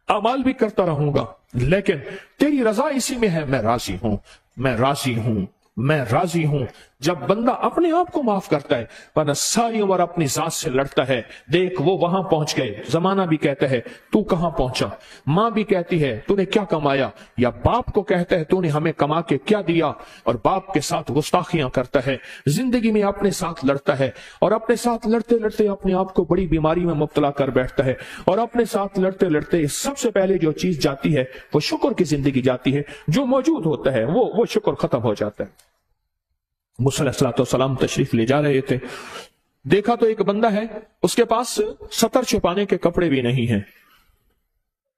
اعمال بھی کرتا رہوں گا، لیکن تیری رضا اسی میں ہے، میں راضی ہوں، میں راضی ہوں، میں راضی ہوں۔ جب بندہ اپنے آپ کو معاف کرتا ہے، ورنہ ساری عمر اپنی ذات سے لڑتا ہے۔ دیکھ وہ وہاں پہنچ گئے، زمانہ بھی کہتا ہے تو کہاں پہنچا، ماں بھی کہتی ہے تو نے کیا کمایا، یا باپ کو کہتا ہے تو نے ہمیں کما کے کیا دیا، اور باپ کے ساتھ گستاخیاں کرتا ہے، زندگی میں اپنے ساتھ لڑتا ہے، اور اپنے ساتھ لڑتے لڑتے اپنے آپ کو بڑی بیماری میں مبتلا کر بیٹھتا ہے، اور اپنے ساتھ لڑتے لڑتے سب سے پہلے جو چیز جاتی ہے وہ شکر کی زندگی جاتی ہے، جو موجود ہوتا ہے وہ شکر ختم ہو جاتا ہے۔ موسیٰ علیہ السلام تشریف لے جا رہے تھے، دیکھا تو ایک بندہ ہے، اس کے پاس ستر چھپانے کے کپڑے بھی نہیں ہیں،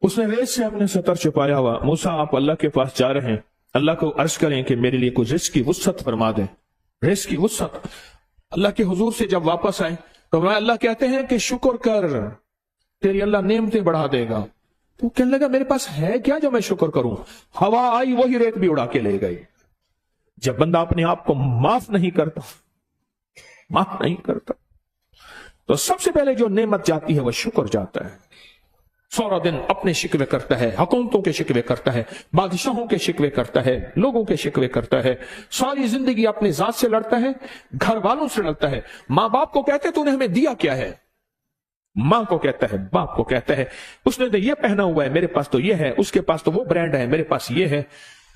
اس نے ریت سے اپنے ستر چھپایا ہوا۔ موسیٰ آپ اللہ کے پاس جا رہے ہیں، اللہ کو عرض کریں کہ میرے لیے کچھ رزق کی وسعت فرما دیں، رزق کی وسعت۔ اللہ کے حضور سے جب واپس آئے تو اللہ کہتے ہیں کہ شکر کر، تیری اللہ نعمتیں بڑھا دے گا۔ تو کہنے لگا میرے پاس ہے کیا جو میں شکر کروں؟ ہوا آئی وہی ریت بھی اڑا کے لے گئی۔ جب بندہ اپنے آپ کو معاف نہیں کرتا माफ नहीं करता। तो सबसे पहले जो नेमत जाती है वह शुक्र जाता है। सारा दिन अपने शिकवे करता है, हुकूमतों के शिकवे करता है, बादशाहों के शिकवे करता है, लोगों के शिकवे करता है, सारी जिंदगी अपनी जात से लड़ता है, घर वालों से लड़ता है। माँ बाप को कहते तूने हमें दिया क्या है, माँ को कहता है, बाप को कहता है उसने तो ये पहना हुआ है, मेरे पास तो ये है, उसके पास तो वो ब्रांड है, मेरे पास ये है।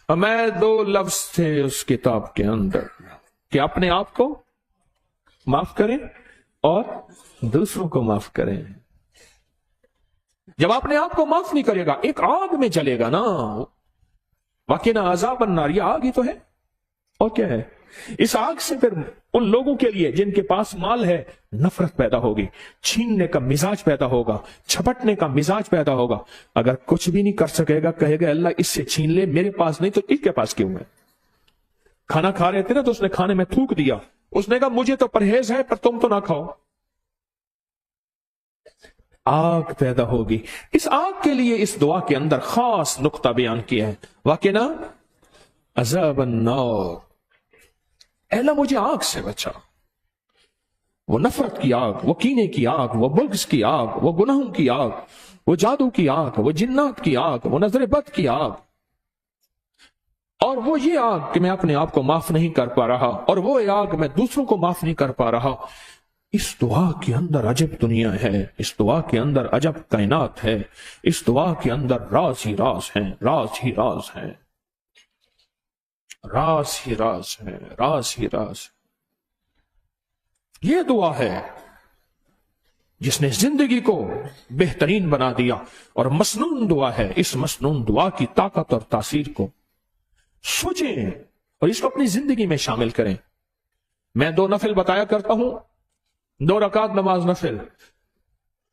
मैं दो लफ्ज थे उस किताब के अंदर कि अपने आप को माफ करें और दूसरों को माफ करें। जब अपने आप को माफ नहीं करेगा एक आग में जलेगा ना, वाकिना अज़ाब अन्नार, ये आग ही तो है और क्या है। इस आग से फिर उन लोगों के लिए जिनके पास माल है नफरत पैदा होगी, छीनने का मिजाज पैदा होगा, छपटने का मिजाज पैदा होगा। अगर कुछ भी नहीं कर सकेगा कहेगा अल्लाह इससे छीन ले, मेरे पास नहीं तो इसके पास क्यों है। खाना खा रहे थे ना तो उसने खाने में थूक दिया, उसने कहा मुझे तो परहेज है पर तुम तो ना खाओ। आग पैदा होगी। इस आग के लिए इस दुआ के अंदर खास नुक्ता बयान किया है, वाकिना अज़ाब अन्नार, अल्लाह मुझे आग से बचा। वो नफरत की आग, वो कीने की आग, वो बुग़्ज़ की आग, वो गुनाहों की आग, वो जादू की आग, वो जिन्नात की आग, वो नजर बद की आग, और वो ये आग कि मैं अपने आप को माफ नहीं कर पा रहा, और वो आग मैं दूसरों को माफ नहीं कर पा रहा। इस दुआ के अंदर अजब दुनिया है, इस दुआ के अंदर अजब कायनात है, इस दुआ के अंदर राज ही राज है, राज ही राज है, राज ही राज है, राज ही राज। ये दुआ है जिसने जिंदगी को बेहतरीन बना दिया, और मसनून दुआ है। इस मसनून दुआ की ताकत और तासीर को सोचें और इसको अपनी जिंदगी में शामिल करें। मैं 2 नफिल बताया करता हूं, 2 रकात नमाज नफिल।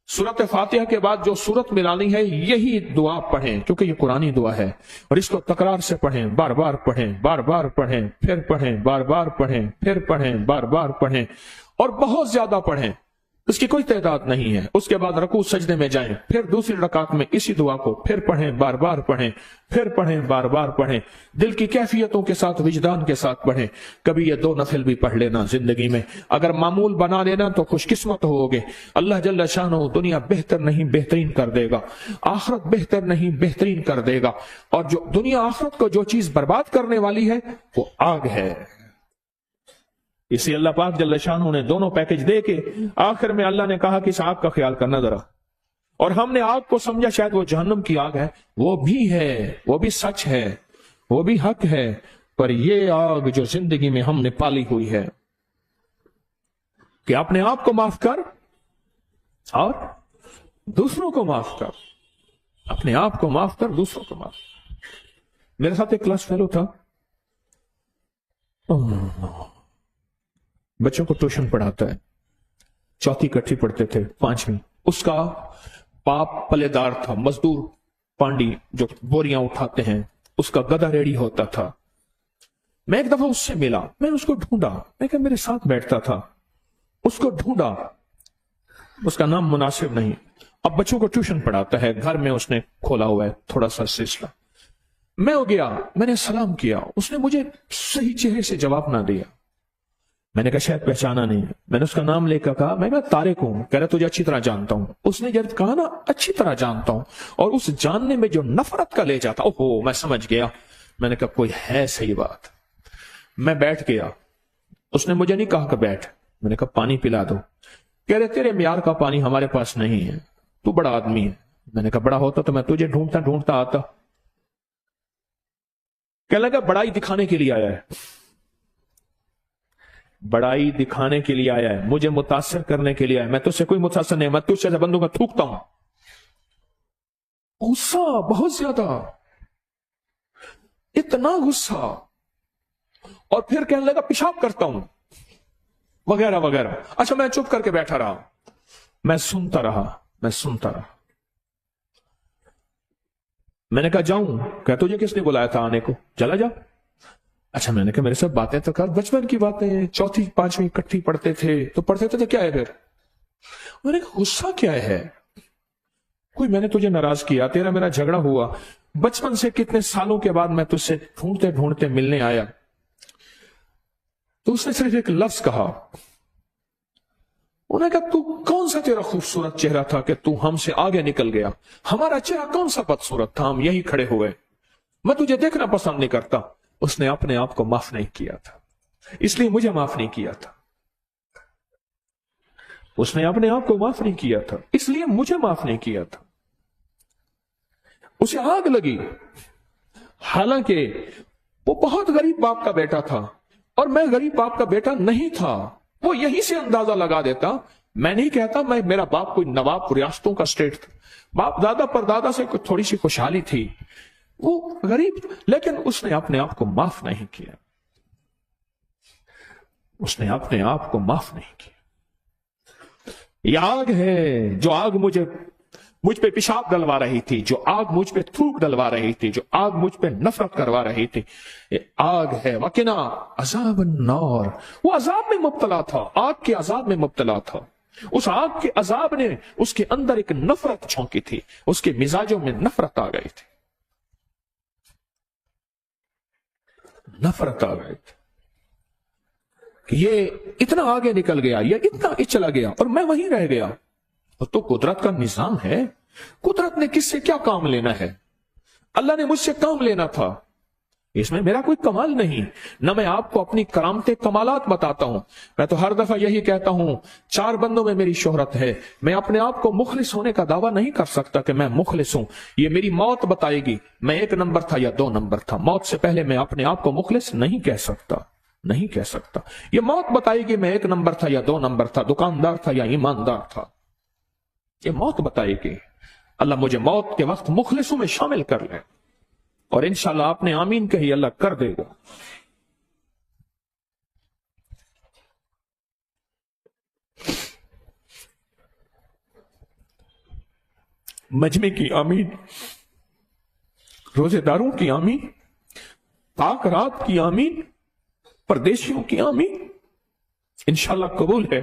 सूरत फातिहा के बाद जो सूरत मिलानी है यही दुआ पढ़ें, क्योंकि ये कुरानी दुआ है, और इसको तकरार से पढ़ें, बार बार पढ़ें, बार बार पढ़ें, फिर पढ़ें, बार बार पढ़ें, फिर पढ़ें, बार बार पढ़ें, और बहुत ज्यादा पढ़ें, उसकी कोई तादाद नहीं है। उसके बाद रकू सजदे में जाएं, फिर दूसरी रकात में इसी दुआ को फिर पढ़ें, बार बार पढ़ें, फिर पढ़ें, बार बार पढ़ें, दिल की कैफियतों के साथ, विजदान के साथ पढ़ें। कभी ये 2 नफिल भी पढ़ लेना जिंदगी में, अगर मामूल बना लेना तो खुशकिस्मत होगे। अल्लाह जल्ल शानो दुनिया बेहतर नहीं बेहतरीन कर देगा, आखिरत बेहतर नहीं बेहतरीन कर देगा, और जो दुनिया आखिरत को जो चीज बर्बाद करने वाली है वो आग है। इसी अल्लाह पाक जल्ल शानहू ने दोनों पैकेज दे के आखिर में अल्लाह ने कहा कि इस आग का ख्याल करना जरा, और हमने आग को समझा शायद वो जहन्नम की आग है। वो भी है, वो भी सच है, वो भी हक है, पर ये आग जो जिंदगी में हमने पाली हुई है कि अपने आप को माफ कर और दूसरों को माफ कर, अपने आप को माफ कर, दूसरों को माफ। मेरे साथ एक क्लास फेलो था, बच्चों को ट्यूशन पढ़ाता है, 4वीं इकट्ठी पढ़ते थे, 5वीं। उसका बाप पलेदार था, मजदूर पांडी जो बोरियां उठाते हैं, उसका गधा रेडी होता था। मैं एक दफा उससे मिला, मैंने उसको ढूंढा, मैं क्या मेरे साथ बैठता था, उसको ढूंढा, उसका नाम मुनासिब नहीं। अब बच्चों को ट्यूशन पढ़ाता है, घर में उसने खोला हुआ है थोड़ा सा सिलसिला। मैं हो गया, मैंने सलाम किया, उसने मुझे सही चेहरे से जवाब ना दिया। मैंने कहा शायद पहचाना नहीं। मैंने उसका नाम लेकर कहा, मैं तारिक हूं। कह रहा तुझे अच्छी तरह जानता हूं। उसने जब कहा ना अच्छी तरह जानता हूं, और उस जानने में जो नफरत का ले जाता, ओहो मैं समझ गया। मैंने कहा कोई है, सही बात। मैं बैठ गया, उसने मुझे नहीं कहा कि बैठ, मैंने कहा पानी पिला दो। कह रहे तेरे म्यार का पानी हमारे पास नहीं है, तू बड़ा आदमी है। मैंने कहा बड़ा होता तो मैं तुझे ढूंढता ढूंढता आता। कहने लगा बड़ाई दिखाने के लिए आया है, बड़ाई दिखाने के लिए आया है, मुझे मुतासर करने के लिए आया। मैं तुझसे कोई मुतासर नहीं, मैं तुझसे बंदों का थूकता हूं। गुस्सा बहुत ज्यादा, इतना गुस्सा, और फिर कहने लगा पेशाब करता हूं वगैरह वगैरह। अच्छा मैं चुप करके बैठा रहा, मैं सुनता रहा, मैं सुनता रहा। मैंने कहा जाऊं? क्या तुझे किसने बुलाया था आने को, चला जा। अच्छा मैंने कहा मेरे साथ बातें तो कर, बचपन की बातें, 4वीं 5वीं इकट्ठी पढ़ते थे तो पढ़ते थे तो क्या है फिर। मैंने कहा गुस्सा क्या है, कोई मैंने तुझे नाराज किया, तेरा मेरा झगड़ा हुआ, बचपन से कितने सालों के बाद मैं तुझसे ढूंढते ढूंढते मिलने आया, तो उसने सिर्फ एक लफ्ज कहा, उन्होंने कहा तू कौन सा तेरा खूबसूरत चेहरा था कि तू हमसे आगे निकल गया, हमारा चेहरा कौन सा बदसूरत था, हम यही खड़े हुए, मैं तुझे देखना पसंद नहीं करता। उसने अपने आप को माफ नहीं किया था, इसलिए मुझे माफ नहीं किया था। उसने अपने आप को माफ नहीं किया था, इसलिए मुझे माफ नहीं किया था। उसे आग लगी, हालांकि वो बहुत गरीब बाप का बेटा था और मैं गरीब बाप का बेटा नहीं था। वो यहीं से अंदाजा लगा देता। मैं नहीं कहता मैं मेरा बाप कोई नवाब रियासतों का स्टेट था, बाप दादा परदादा से थोड़ी सी खुशहाली थी, वो गरीब, लेकिन उसने अपने आप को माफ नहीं किया। उसने अपने आप को माफ नहीं किया। ये आग है, जो आग मुझ पे पेशाब डलवा रही थी, जो आग मुझ पे थूक डलवा रही थी, जो आग मुझ पे नफरत करवा रही थी, ये आग है। वकिना अजाब अन्नार, वो अजाब में मुब्तला था, आग के अजाब में मुब्तला था। उस आग के अजाब ने उसके अंदर एक नफरत झोंकी थी, उसके मिजाजों में नफरत आ गई थी, नफरत आ गई थी। ये इतना आगे निकल गया, ये इतना चला गया और मैं वहीं रह गया। तो कुदरत का निजाम है, कुदरत ने किससे क्या काम लेना है? अल्लाह ने मुझसे काम लेना था, इसमें मेरा कोई कमाल नहीं। न मैं आपको अपनी करामते कमालात बताता हूं, मैं तो हर दफा यही कहता हूं 4 बंदों में मेरी शोहरत है। मैं अपने आप को मुखलिस होने का दावा नहीं कर सकता कि मैं मुखलिस हूं, ये मेरी मौत बताएगी मैं 1 नंबर था या 2 नंबर था। मौत से पहले मैं अपने आप को मुखलिस नहीं कह सकता, नहीं कह सकता। ये मौत बताएगी मैं 1 नंबर था या 2 नंबर था, दुकानदार था या ईमानदार था, ये मौत बताएगी। अल्लाह मुझे मौत के वक्त मुखलिसों में शामिल कर ले, और इंशाल्लाह आपने आमीन कही, अल्लाह कर देगा। मजमे की आमीन, रोजेदारों की आमीन, पाक रात की आमीन, परदेशियों की आमीन, इंशाल्लाह कबूल है।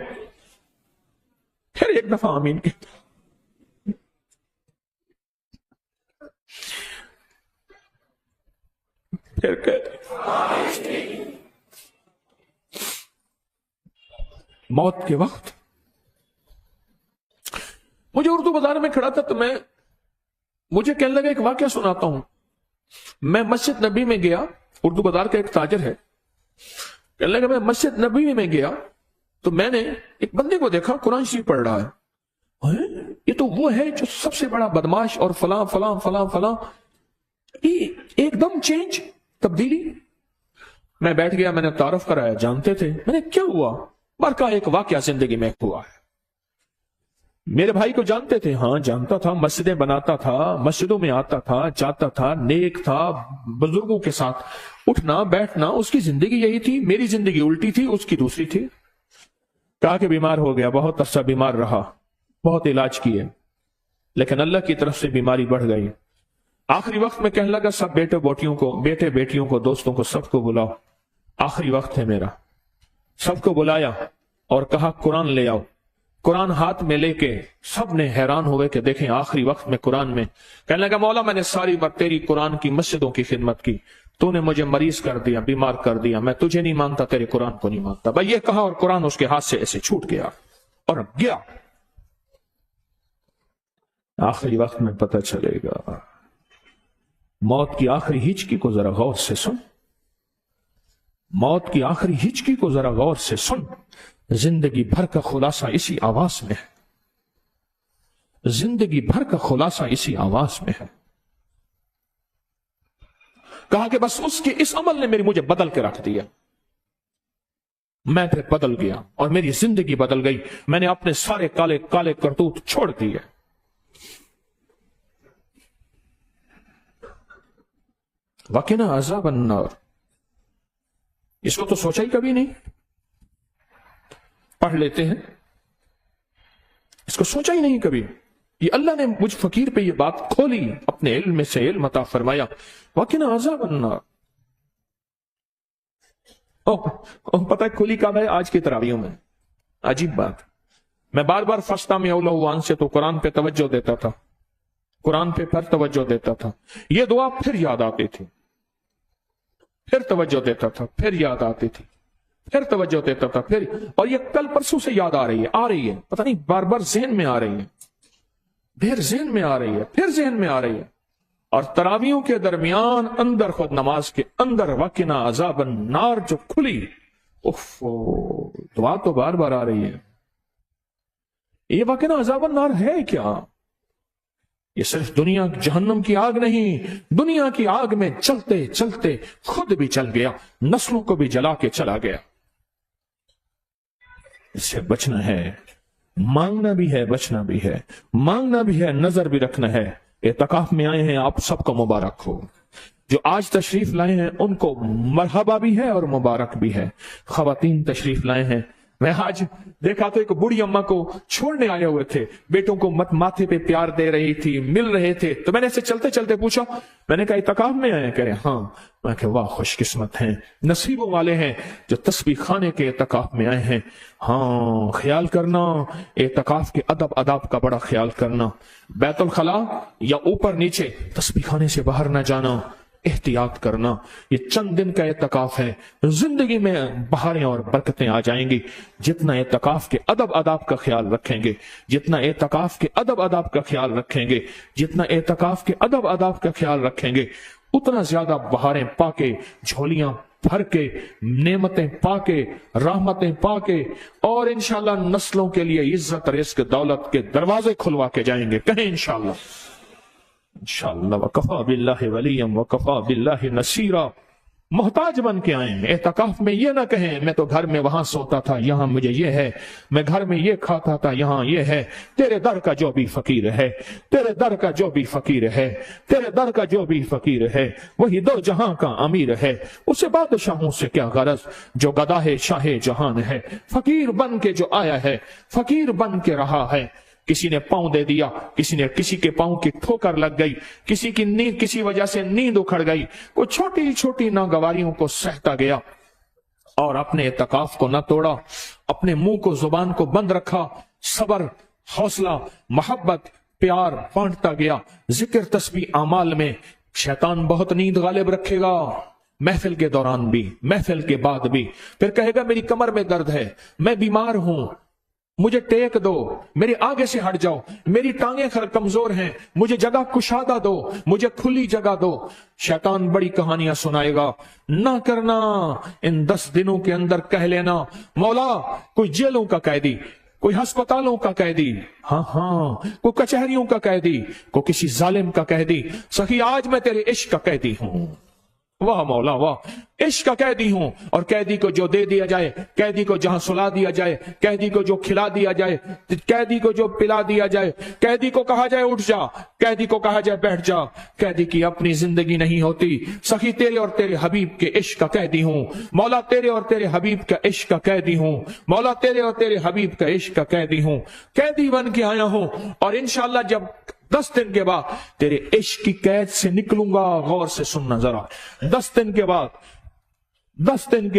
फिर एक दफा आमीन की, फिर कहते मौत के वक्त मुझे उर्दू बाजार में खड़ा था, तो मुझे कहने लगा एक वाकया सुनाता हूं। मैं मस्जिद नबी में गया, उर्दू बाजार का एक ताजर है, कहने लगा मैं मस्जिद नबी में गया तो मैंने एक बंदे को देखा कुरान शरीफ पढ़ रहा है। ये तो वो है जो सबसे बड़ा बदमाश और फलां फलां फलां फलां, एकदम चेंज, तब्दीली। मैं बैठ गया, मैंने तारुफ कराया, जानते थे? मैंने क्या हुआ? बरका एक वाकया जिंदगी में हुआ है। मेरे भाई को जानते थे? हाँ जानता था, मस्जिदें बनाता था, मस्जिदों में आता था, जाता था, नेक था, बुजुर्गों के साथ उठना बैठना, उसकी जिंदगी यही थी। मेरी जिंदगी उल्टी थी, उसकी दूसरी थी। कहा कि बीमार हो गया, बहुत अरसा बीमार रहा, बहुत इलाज किए, लेकिन अल्लाह की तरफ से बीमारी बढ़ गई। आखिरी वक्त में कहने लगा सब बेटे बेटियों को, दोस्तों को, सबको बुलाओ, आखिरी वक्त है मेरा। सबको बुलाया और कहा कुरान ले आओ। कुरान हाथ में लेके सब ने हैरान हुए कि देखें आखिरी वक्त में कुरान में। कहने लगा मौला मैंने सारी उम्र तेरी कुरान की मस्जिदों की खिदमत की, तूने मुझे मरीज कर दिया, बीमार कर दिया, मैं तुझे नहीं मानता, तेरे कुरान को नहीं मानता। भाई ये कहा और कुरान उसके हाथ से ऐसे छूट गया और गया। आखिरी वक्त में पता चलेगा। मौत की आखिरी हिचकी को जरा गौर से सुन, मौत की आखिरी हिचकी को जरा गौर से सुन। जिंदगी भर का खुलासा इसी आवाज में है, जिंदगी भर का खुलासा इसी आवाज में है। कहा कि बस उसके इस अमल ने मुझे बदल के रख दिया। मैं फिर बदल गया और मेरी जिंदगी बदल गई। मैंने अपने सारे काले काले करतूत छोड़ दिए। वकीना अज़ाब अन्नार, इसको तो सोचा ही कभी नहीं। पढ़ लेते हैं, इसको सोचा ही नहीं कभी। ये अल्लाह ने मुझ फकीर पे ये बात खोली, अपने इल्म में से इल्म अता फरमाया। वकीना अज़ाब अन्नार। पता है खुली कब है? आज की तरावियों में। अजीब बात, मैं बार बार फस्ता में औलान से तो कुरान पे तवज्जो देता था, कुरान पे फिर तवज्जो देता था, ये दुआ फिर याद आती थी, फिर तवज्जो देता था, फिर याद आती थी, پھر توجہ دیتا تھا، پھر، اور یہ کل پرسوں سے یاد آ رہی ہے، پتہ نہیں بار بار ذہن میں آ رہی ہے، پھر ذہن میں آ رہی ہے، پھر ذہن میں آ رہی ہے۔ اور تراویحوں کے درمیان اندر خود نماز کے اندر وقنا عذاب النار جو کھلی، اف، دعا تو بار بار آ رہی ہے۔ یہ وقنا عذاب النار ہے کیا؟ یہ صرف دنیا جہنم کی آگ نہیں، دنیا کی آگ میں چلتے چلتے خود بھی چل گیا، نسلوں کو بھی جلا کے چلا گیا۔ اس سے بچنا ہے، مانگنا بھی ہے، بچنا بھی ہے، مانگنا بھی ہے، نظر بھی رکھنا ہے۔ اعتکاف میں آئے ہیں آپ سب کو مبارک ہو، جو آج تشریف لائے ہیں ان کو مرحبا بھی ہے اور مبارک بھی ہے۔ خواتین تشریف لائے ہیں، میں آج دیکھا تو ایک بوڑھی اماں کو چھوڑنے آئے ہوئے تھے، بیٹوں کو ماتھے پہ پیار دے رہی تھی، مل رہے تھے، تو میں نے اسے چلتے چلتے پوچھا، میں نے کہا اعتکاف میں آئے ہیں؟ کہہ رہے ہاں۔ میں کہ واہ، خوش قسمت ہیں، نصیبوں والے ہیں جو تسبیح خانے کے اعتکاف میں آئے ہیں۔ ہاں، خیال کرنا اعتکاف کے ادب آداب کا، بڑا خیال کرنا، بیت الخلا یا اوپر نیچے تسبیح خانے سے باہر نہ جانا، احتیاط کرنا۔ یہ چند دن کا اعتکاف ہے، زندگی میں بہاریں اور برکتیں آ جائیں گی جتنا اعتکاف کے ادب آداب کا خیال رکھیں گے، جتنا اعتکاف کے ادب آداب کا خیال رکھیں گے، جتنا اعتکاف کے ادب آداب کا خیال رکھیں گے، اتنا زیادہ بہاریں پا کے، جھولیاں بھر کے، نعمتیں پا کے، رحمتیں پا کے، اور انشاءاللہ نسلوں کے لیے عزت، رزق، دولت کے دروازے کھلوا کے جائیں گے۔ کہیں انشاءاللہ، انشاءاللہ۔ وکفا باللہ ولیم وکفا باللہ نصیرا۔ محتاج بن کے آئیں، اعتکاف میں یہ نہ کہیں میں تو گھر میں وہاں سوتا تھا، یہاں مجھے یہ ہے، میں گھر میں یہ کھاتا تھا، یہاں یہ ہے۔ تیرے در کا جو بھی فقیر ہے، تیرے در کا جو بھی فقیر ہے، تیرے در کا جو بھی فقیر ہے، وہی دو جہاں کا امیر ہے۔ اسے بادشاہوں سے کیا غرض جو گداہ شاہ جہان ہے۔ فقیر بن کے جو آیا ہے، فقیر بن کے رہا ہے۔ کسی نے پاؤں دے دیا، کسی کے پاؤں کی ٹھوکر لگ گئی، کسی وجہ سے نیند اکھڑ گئی، کوئی چھوٹی چھوٹی ناگواریوں کو سہتا گیا اور اپنے اعتکاف کو نہ توڑا، اپنے منہ کو، زبان کو بند رکھا، صبر، حوصلہ، محبت، پیار بانٹتا گیا۔ ذکر، تسبیح، اعمال میں شیطان بہت نیند غالب رکھے گا، محفل کے دوران بھی، محفل کے بعد بھی۔ پھر کہے گا میری کمر میں درد ہے، میں بیمار ہوں، مجھے ٹیک دو، میرے آگے سے ہٹ جاؤ، میری ٹانگیں کمزور ہیں، مجھے جگہ کشادہ دو، مجھے کھلی جگہ دو۔ شیطان بڑی کہانیاں سنائے گا، نہ کرنا۔ ان 10 دنوں کے اندر کہہ لینا، مولا کوئی جیلوں کا قیدی، کوئی ہسپتالوں کا قیدی، ہاں کوئی کچہریوں کا قیدی، کوئی کسی ظالم کا قیدی، سخی آج میں تیرے عشق کا قیدی ہوں۔ واہ مولا واہ، عشق کا قیدی ہوں، اور قیدی کو جو دے دیا جائے، قیدی کو جہاں سلا دیا جائے، قیدی کو جو کھلا دیا جائے، قیدی کو جو پلا دیا جائے، قیدی کو کہا جائے اٹھ جا، قیدی کو کہا جائے بیٹھ جا، قیدی کی اپنی زندگی نہیں ہوتی۔ سخی تیرے اور تیرے حبیب کے عشق کا قیدی ہوں، مولا تیرے اور تیرے حبیب کا عشق کا قیدی ہوں، مولا تیرے اور تیرے حبیب کا عشق کا قیدی ہوں، قیدی بن کے آیا ہوں، اور انشاءاللہ جب 10 دن کے بعد تیرے عشق کی قید سے نکلوں گا، غور سے سننا ذرا، 10 دن کے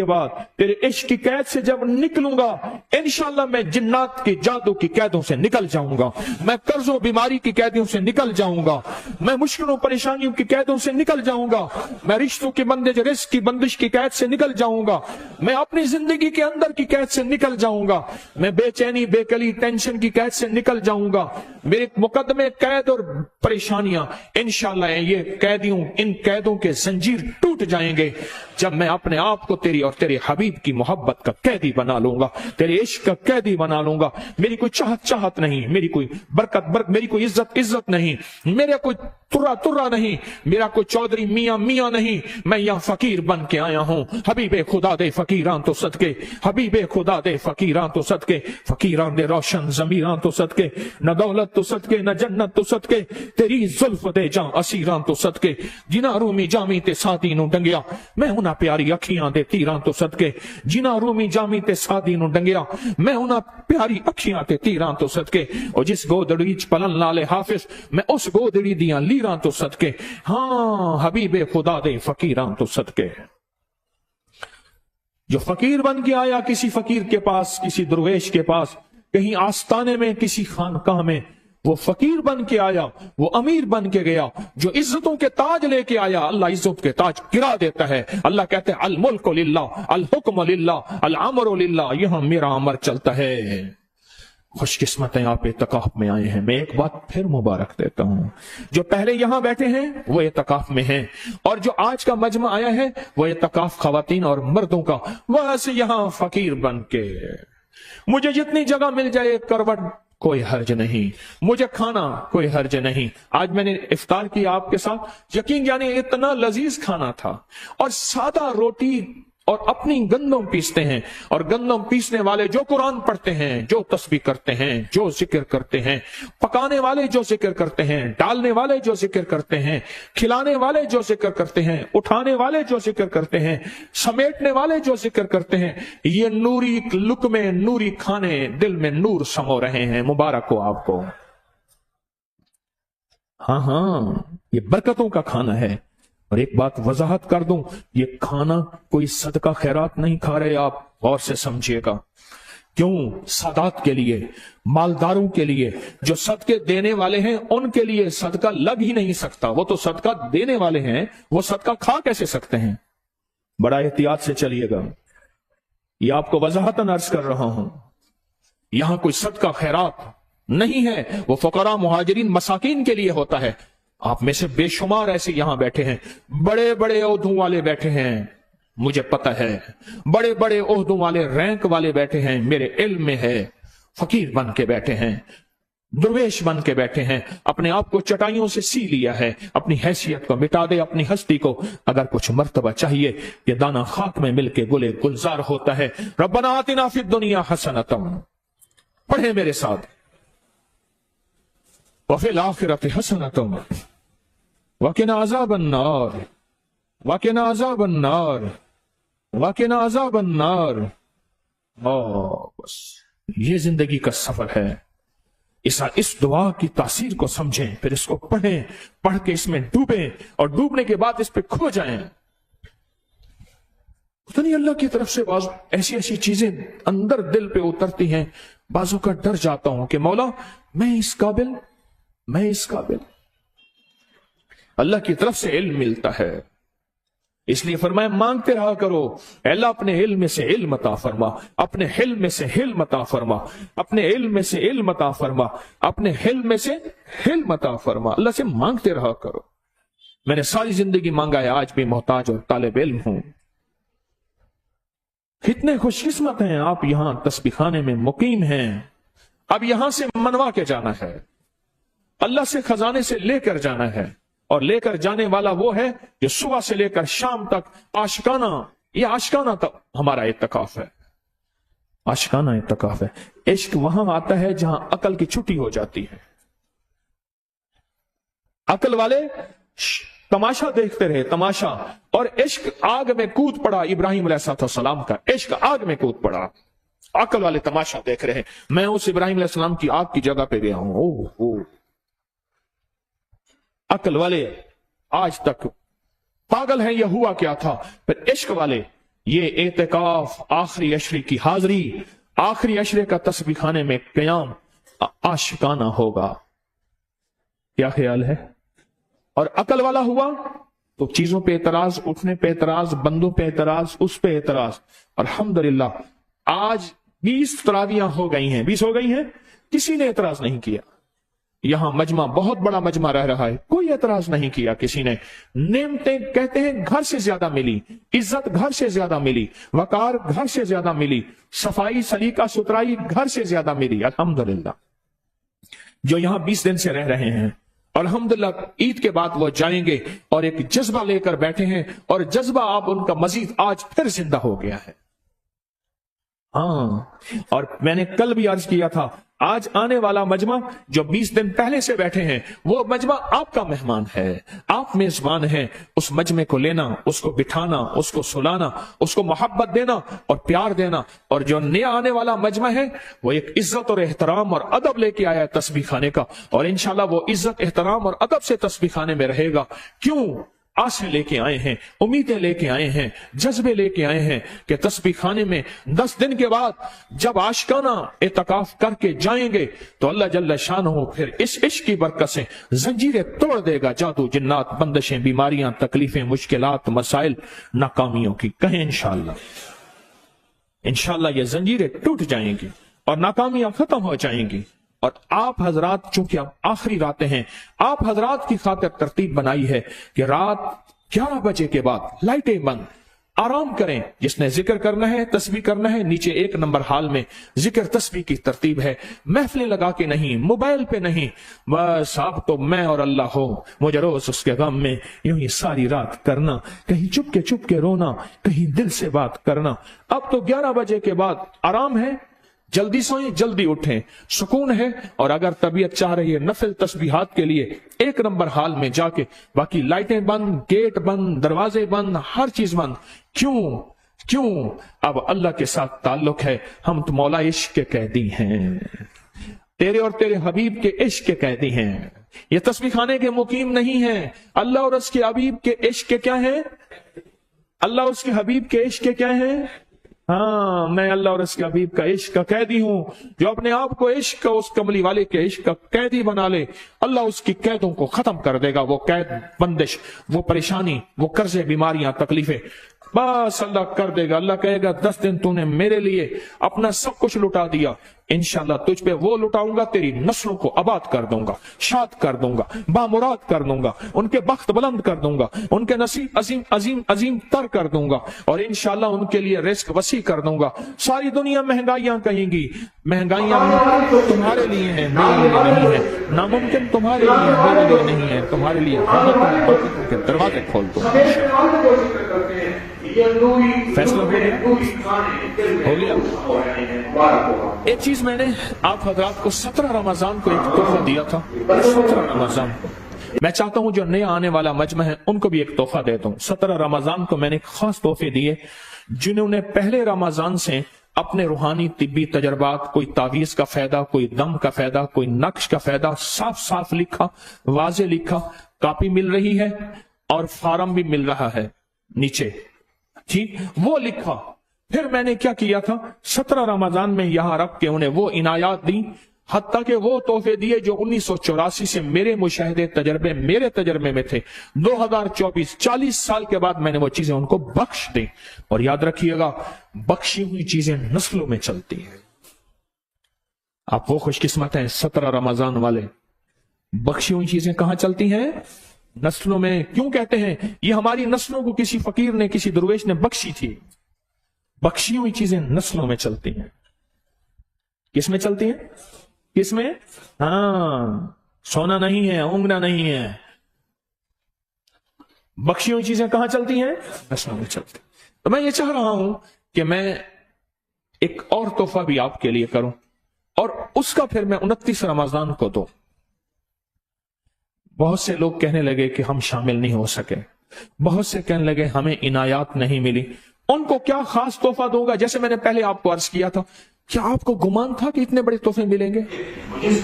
بعد تیرے عشق کی قید سے جب نکلوں گا، انشاءاللہ میں جنات کی جادو کی قیدوں سے نکل جاؤں گا، میں قرض و بیماری کی قیدوں سے نکل جاؤں گا، میں مشکلوں پریشانیوں کی قیدوں سے نکل جاؤں گا، میں رشتوں کی بندش، رزق کی بندش کی قید سے نکل جاؤں گا، میں اپنی زندگی کے اندر کی قید سے نکل جاؤں گا، میں بے چینی، بے کلی، ٹینشن کی قید سے نکل جاؤں گا، میرے مقدمے، قید اور پریشانیاں انشاءاللہ یہ قیدیوں، ان قیدوں کے زنجیر ٹوٹ جائیں گے جب میں اپنے آپ کو تیری اور تیرے حبیب کی محبت کا قیدی بنا لوں گا، تیرے عشق کا قیدی بنا لوں گا۔ میری کوئی چاہت نہیں، میری کوئی برکت، میری کوئی عزت نہیں، میرا کوئی ترا نہیں، میرا کوئی چودھری میاں نہیں، میں یہاں فقیر بن کے آیا ہوں۔ حبیب خدا دے فقیران تو صدقے، حبیب خدا دے فقیران تو صدقے، فقیران دے روشن ضمیران تو صدقے، نہ دولت تو صدقے، نہ جنت تو صدقے، تیری زلف دے جاں اسیران تو صدقے، جنا رومی جامی تے سادی نو ڈنگیا، میں ہونا پیاری اکھیاں دے تیران تو صدقے، جنا رومی جامی تے سادی نو ڈنگیا، میں ہونا پیاری اکھیاں تے تیران تو صدقے، اور جس گودڑی چ پلن لالے حافظ، میں اس گودڑی دیاں لیران تو صدقے، ہاں حبیب خدا دے فقیران تو صدقے۔ جو فقیر بن کے آیا کسی فقیر کے پاس، کسی درویش کے پاس، کہیں آستانے میں، کسی خانقاہ میں، वो फकीर बन के आया, वो अमीर बन के गया, जो इज्जतों के ताज लेके आया, अल्लाह इज्जत के ताज गिरा देता है। अल्लाह कहते हैं अल मुल्कु लिल्लाह, अल हुक्मु लिल्लाह, अल अमरु लिल्लाह, यहां मेरा अमर चलता है। खुशकिस्मत हैं आप एतकाफ में आए हैं। मैं एक बात फिर मुबारक देता हूं, जो पहले यहां बैठे हैं वो एतकाफ में हैं, और जो आज का मजमा आया है वो एतकाफ खवातीन और मर्दों का। वहां से यहां फकीर बन के मुझे जितनी जगह मिल जाए, करवट कोई हर्ज नहीं, मुझे खाना कोई हर्ज नहीं। आज मैंने इफ्तार किया आपके साथ, यकीन जाने इतना लजीज खाना था, और सादा रोटी, और अपनी गंदम पीसते हैं, और गंदम पीसने वाले जो कुरान पढ़ते हैं, जो तस्बीह करते हैं, जो जिक्र करते हैं, पकाने वाले जो जिक्र करते हैं, डालने वाले जो जिक्र करते हैं, खिलाने वाले जो जिक्र करते हैं, उठाने वाले जो जिक्र करते हैं, समेटने वाले जो जिक्र करते हैं, ये नूरी लुक्मे, नूरी खाने दिल में नूर समो रहे हैं। मुबारक हो आपको। हाँ, ये बरकतों का खाना है। और एक बात वजाहत कर दूं, ये खाना कोई सदका खैरात नहीं खा रहे आप, गौर से समझिएगा। क्यों? सादात के लिए, मालदारों के लिए, जो सदके देने वाले हैं उनके लिए सदका लग ही नहीं सकता। वो तो सदका देने वाले हैं, वो सदका खा कैसे सकते हैं? बड़ा एहतियात से चलिएगा, ये आपको वजाहतन अर्ज कर रहा हूं। यहां कोई सदका खैरात नहीं है, वो फकरा मुहाजिरीन मसाकीन के लिए होता है। आप में से बेशुमार ऐसे यहां बैठे हैं, बड़े बड़े ओहदों वाले बैठे हैं, मुझे पता है, बड़े बड़े ओहदों वाले, रैंक वाले बैठे हैं, मेरे इल्म में है। फकीर बन के बैठे हैं, दुर्वेश बन के बैठे हैं, अपने आप को चटाइयों से सी लिया है। अपनी हैसियत को मिटा दे, अपनी हस्ती को। अगर कुछ मर्तबा चाहिए, ये दाना खाक में मिलके गुले गुलजार होता है। रब्बना आतिना फिद दुनिया हसनतम, पढ़े मेरे साथ, वफिल आखिरति हसनतम वकिना अज़ाबन नार, वकिना अज़ाबन नार, वकिना अज़ाबन नार। बस ये जिंदगी का सफर है। इस दुआ की तासीर को समझें, फिर इसको पढ़ें, पढ़ के इसमें डूबें, और डूबने के बाद इस पे खो जाएं। उतनी अल्लाह की तरफ से बाज़ ऐसी ऐसी चीजें अंदर दिल पे उतरती हैं, बाजों का डर जाता हूं कि मौला मैं इस काबिल, मैं इस काबिल। अल्लाह की तरफ से इल्म मिलता है, इसलिए फरमाया मांगते रहा करो, अल्लाह अपने इल्म में से इल्म अता फरमा, अपने हिल्म में से हिल्म अता फरमा, अपने इल्म में से इल्म अता फरमा, अपने हिल्म में से हिल्म अता फरमा। अल्लाह से मांगते रहा करो। मैंने सारी जिंदगी मांगा है, आज भी मोहताज और तालिब इल्म हूं। कितने खुशकिस्मत हैं आप, यहां तस्बीखाने में मुकीम हैं। अब यहां से मनवा के जाना है, अल्लाह से खजाने से लेकर जाना है, और लेकर जाने वाला वो है जो सुबह से लेकर शाम तक आशिकाना, ये आशिकाना तक हमारा इत्तकाफ है, आशिकाना इत्तकाफ है। इश्क वहां आता है जहां अकल की छुट्टी हो जाती है। अकल वाले तमाशा देखते रहे, तमाशा, और इश्क आग में कूद पड़ा। इब्राहिम अलैहिस्सलाम का इश्क आग में कूद पड़ा, अकल वाले तमाशा देख रहे हैं। मैं उस इब्राहिम अलैहिस्सलाम की आग की जगह पे गया हूं। ओह, अकल वाले आज तक पागल हैं, यह हुआ क्या था। फिर इश्क वाले, ये एतकाफ, आखिरी अशरे की हाजिरी, आखिरी अशरे का तस्बीह खाने में क़याम आशिकाना होगा। क्या ख्याल है? और अकल वाला हुआ तो चीजों पे एतराज, उठने पे एतराज, बंदों पे एतराज, उस पे एतराज। अल्हम्दुलिल्लाह आज 20 तरावियां हो गई हैं, 20 हो गई हैं, किसी ने एतराज नहीं किया। यहां मजमा बहुत बड़ा मजमा रह रहा है, कोई एतराज नहीं किया किसी ने। नेमतें कहते हैं घर से ज्यादा मिली, इज्जत घर से ज्यादा मिली, वकार घर से ज्यादा मिली, सफाई सलीका सुथराई घर से ज्यादा मिली। अल्हम्दुलिल्लाह जो यहां 20 दिन से रह रहे हैं, अल्हम्दुलिल्लाह ईद के बाद वो जाएंगे और एक जज्बा लेकर बैठे हैं, और जज्बा आप उनका मजीद आज फिर जिंदा हो गया है। हाँ, और मैंने कल भी अर्ज किया था, आज आने वाला मजमा जो 20 दिन पहले से बैठे हैं, वो मजमा आपका मेहमान है, आप मेजबान हैं। उस मजमे को लेना, उसको बिठाना, उसको सुलाना, उसको मोहब्बत देना और प्यार देना। और जो नया आने वाला मजमा है, वो एक इज्जत और एहतराम और अदब लेके आया है तस्बीह खाने का, और इंशाल्लाह वो इज्जत, एहतराम और अदब से तस्बीह खाने में रहेगा। क्यों? आशे लेके आए हैं, उम्मीदें लेके आए हैं, जज्बे लेके आए हैं कि तस्बीह खाने में 10 दिन के बाद जब आशिकाना इत्काफ करके जाएंगे तो अल्लाह जल्ल शानहू फिर इस इश्क की बरकत से जंजीरें तोड़ देगा, जादू जिन्नात, बंदिशें, बीमारियां, तकलीफें, मुश्किलात, मसाइल, नाकामियों की। कहें इंशाअल्लाह। इंशाअल्लाह ये जंजीरें टूट जाएंगी और नाकामियां खत्म हो जाएंगी। और आप हजरात, चूंकि अब आखिरी रातें हैं, आप हजरात की खातिर तरतीब बनाई है कि रात 11 बजे के बाद लाइटें बंद, आराम करें। जिसने जिक्र करना है, तस्बीह करना है, नीचे 1 नंबर हाल में जिक्र तस्बीह की तरतीब है। महफिलें लगा के नहीं, मोबाइल पे नहीं, बस आप तो मैं और अल्लाह हो, मुझे रोज उसके गम में यूं ही सारी रात करना, कहीं चुप के रोना, कहीं दिल से बात करना। अब तो 11 बजे के बाद आराम है, जल्दी सोएं, जल्दी उठें, सुकून है। और अगर तबीयत चाह रही है नफिल तस्बीहात के लिए 1 नंबर हाल में जाके, बाकी लाइटें बंद, गेट बंद, दरवाजे बंद, हर चीज बंद। क्यों? अब अल्लाह के साथ ताल्लुक है। हम तो मौला इश्क के कैदी हैं, तेरे और तेरे हबीब के इश्क के कैदी हैं। ये तस्बीह खाने के मुकीम नहीं है। अल्लाह और उसके हबीब के इश्क के क्या है? अल्लाह उसके हबीब के इश्क के क्या है? हाँ, मैं अल्लाह और उसके हबीब का इश्क का कैदी हूं। जो अपने आप को इश्क का, उस कमली वाले के इश्क का कैदी बना ले, अल्लाह उसकी कैदों को खत्म कर देगा। वो कैद, बंदिश, वो परेशानी, वो कर्जे, बीमारियां, तकलीफें, बस अल्लाह कर देगा। अल्लाह कहेगा 10 दिन तूने मेरे लिए अपना सब कुछ लुटा दिया, इंशाअल्लाह तुझ पे वो लुटाऊंगा, तेरी नस्लों को आबाद कर दूंगा, शाद कर दूंगा, बामुराद कर दूंगा, उनके बख्त बुलंद कर दूंगा, उनके नसीब अजीम अजीम अजीम तर कर दूंगा, और इंशाअल्लाह उनके लिए रिस्क वसी कर दूंगा। सारी दुनिया महंगाइयां कहेंगी, महंगाइयां तुम्हारे लिए हैं, मेरे लिए नहीं है। नामुमकिन तुम्हारे लिए, मेरे लिए नहीं है। तुम्हारे लिए के दरवाजे खोल दो। फैसला हो गया। एक चीज मैंने आप हजरात को 17 रमजान को एक तोहफा दिया था। 17 रमजान को मैं चाहता हूं जो नया आने वाला मजमा है उनको भी एक तोहफा देता हूं। 17 रमजान को मैंने खास तोहफे दिए जिन्होंने पहले रमजान से अपने रूहानी तिब्बी तजर्बात, कोई तावीज का फायदा, कोई दम का फायदा, कोई नक्श का फायदा साफ साफ लिखा, वाजे लिखा। कॉपी मिल रही है और फार्म भी मिल रहा है नीचे, ठीक, वो लिखा। फिर मैंने क्या किया था, 17 रमजान में यहां रख के उन्हें वो इनायात दी, हत्ता के वो तोहफे दिए जो 1984 से मेरे मुशाहिदे तजर्बे, मेरे तजर्बे में थे। 2024 40 साल के बाद मैंने वो चीजें उनको बख्श दी। और याद रखिएगा, बख्शी हुई चीजें नस्लों में चलती हैं। आप वो खुशकिस्मत हैं 17 रमजान वाले। बख्शी हुई चीजें कहां चलती हैं? नस्लों में। क्यों कहते हैं? ये हमारी नस्लों को किसी फकीर ने, किसी दरवेश ने बख्शी थी। बख्शी हुई चीजें नस्लों में चलती हैं। किस में चलती हैं? किस में? हाँ, सोना नहीं है, ऊँघना नहीं है। बख्शी हुई चीजें कहां चलती हैं? नस्लों में चलती। तो मैं ये चाह रहा हूं कि मैं एक और तोहफा भी आपके लिए करूं, और उसका फिर मैं 29 रमजान को दूं। बहुत से लोग कहने लगे कि हम शामिल नहीं हो सके, बहुत से कहने लगे हमें इनायात नहीं मिली। उनको क्या खास तोहफा दूंगा? जैसे मैंने पहले आपको अर्ज किया था, क्या आपको गुमान था कि इतने बड़े तोहफे मिलेंगे? पहले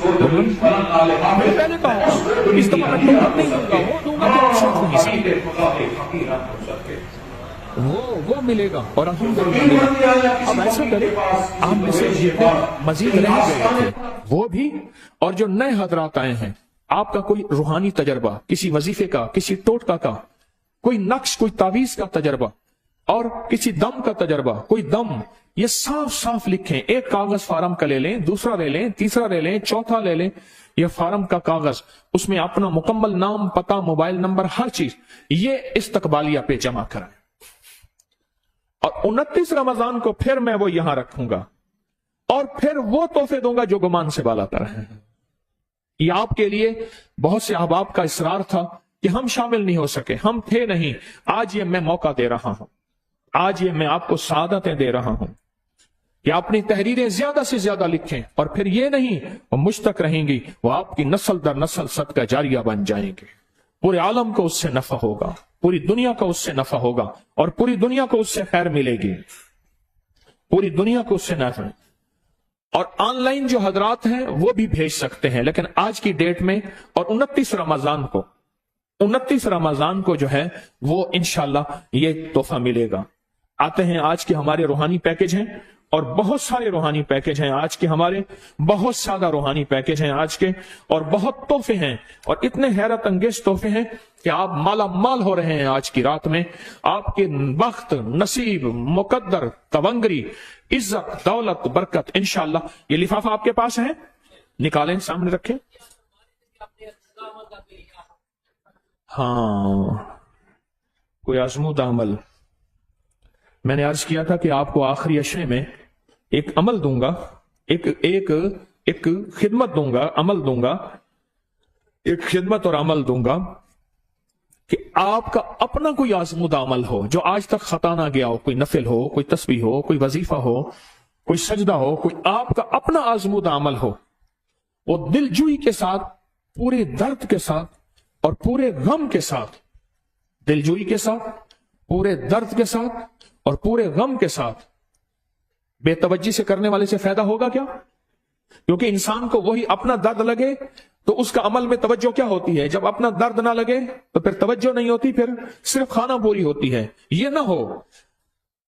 कहा इस दफा मैं तोहफा नहीं दूंगा, वो दूंगा वो मिलेगा। और अल्हम्दुलिल्लाह अब ऐसा करें, आप में से जितने मजीद रह गए थे वो भी, और जो नए हजरात आए हैं, आपका कोई रूहानी तजर्बा, किसी वजीफे का, किसी टोटका का, कोई नक्श, कोई तावीज का तजर्बा, और किसी दम का तजर्बा, कोई दम, ये साफ साफ लिखें। एक कागज फार्म का ले लें, दूसरा ले लें, तीसरा ले लें, चौथा ले लें। ये फार्म का कागज, उसमें अपना मुकम्मल नाम, पता, मोबाइल नंबर, हर चीज ये इस्तकबालिया पे जमा कराएं। और 29 रमजान को फिर मैं वो यहां रखूंगा, और फिर वो तोहफे दूंगा जो गुमान से बाला तर है। ये आपके लिए बहुत से अहबाब का इसरार था कि हम शामिल नहीं हो सके, हम थे नहीं। आज ये मैं मौका दे रहा हूं, आज ये मैं आपको सादतें दे रहा हूं कि अपनी तहरीरें ज्यादा से ज्यादा लिखें, और फिर ये नहीं वो मुझ तक रहेंगी, वो आपकी नस्ल दर नस्ल सदका जारिया बन जाएंगे। पूरे आलम को उससे नफा होगा, पूरी दुनिया को उससे नफा होगा, और पूरी दुनिया को उससे खैर मिलेगी, पूरी दुनिया को उससे नफा। और ऑनलाइन जो हजरात हैं वो भी भेज सकते हैं, लेकिन आज की डेट में और 29 रमजान को 29 रमजान को जो है वो इंशाल्लाह ये तोहफा मिलेगा। आते हैं, आज के हमारे रूहानी पैकेज हैं और बहुत सारे रूहानी पैकेज हैं आज के, हमारे बहुत ज्यादा रूहानी पैकेज हैं आज के, और बहुत तोहफे हैं, और इतने हैरत अंगेज तोहफे हैं कि आप माला माल हो रहे हैं आज की रात में। आपके वक्त, नसीब, मुकद्दर, तवंगरी, इज्जत, दौलत, बरकत इंशाल्लाह। ये लिफाफा आपके पास है, निकालें, सामने रखें। हाँ, कोई आजमूदा अमल। मैंने अर्ज किया था कि आपको आखिरी अशरे में एक अमल दूंगा, एक खिदमत दूंगा, अमल दूंगा, एक खिदमत और अमल दूंगा कि आपका अपना कोई आजमूदा अमल हो जो आज तक खता ना गया हो, कोई नफिल हो, कोई तस्बीह हो, कोई वजीफा हो, कोई सजदा हो, कोई आपका अपना आजमूदा अमल हो, वो दिलजुई के साथ, पूरे दर्द के साथ और पूरे गम के साथ, दिलजुई के साथ, पूरे दर्द के साथ और पूरे गम के साथ बेतवज्जी से करने वाले से फायदा होगा क्या? क्योंकि इंसान को वही अपना दर्द लगे तो उसका अमल में तवज्जो क्या होती है, जब अपना दर्द ना लगे तो फिर तवज्जो नहीं होती, फिर सिर्फ खाना पूरी होती है। ये ना हो,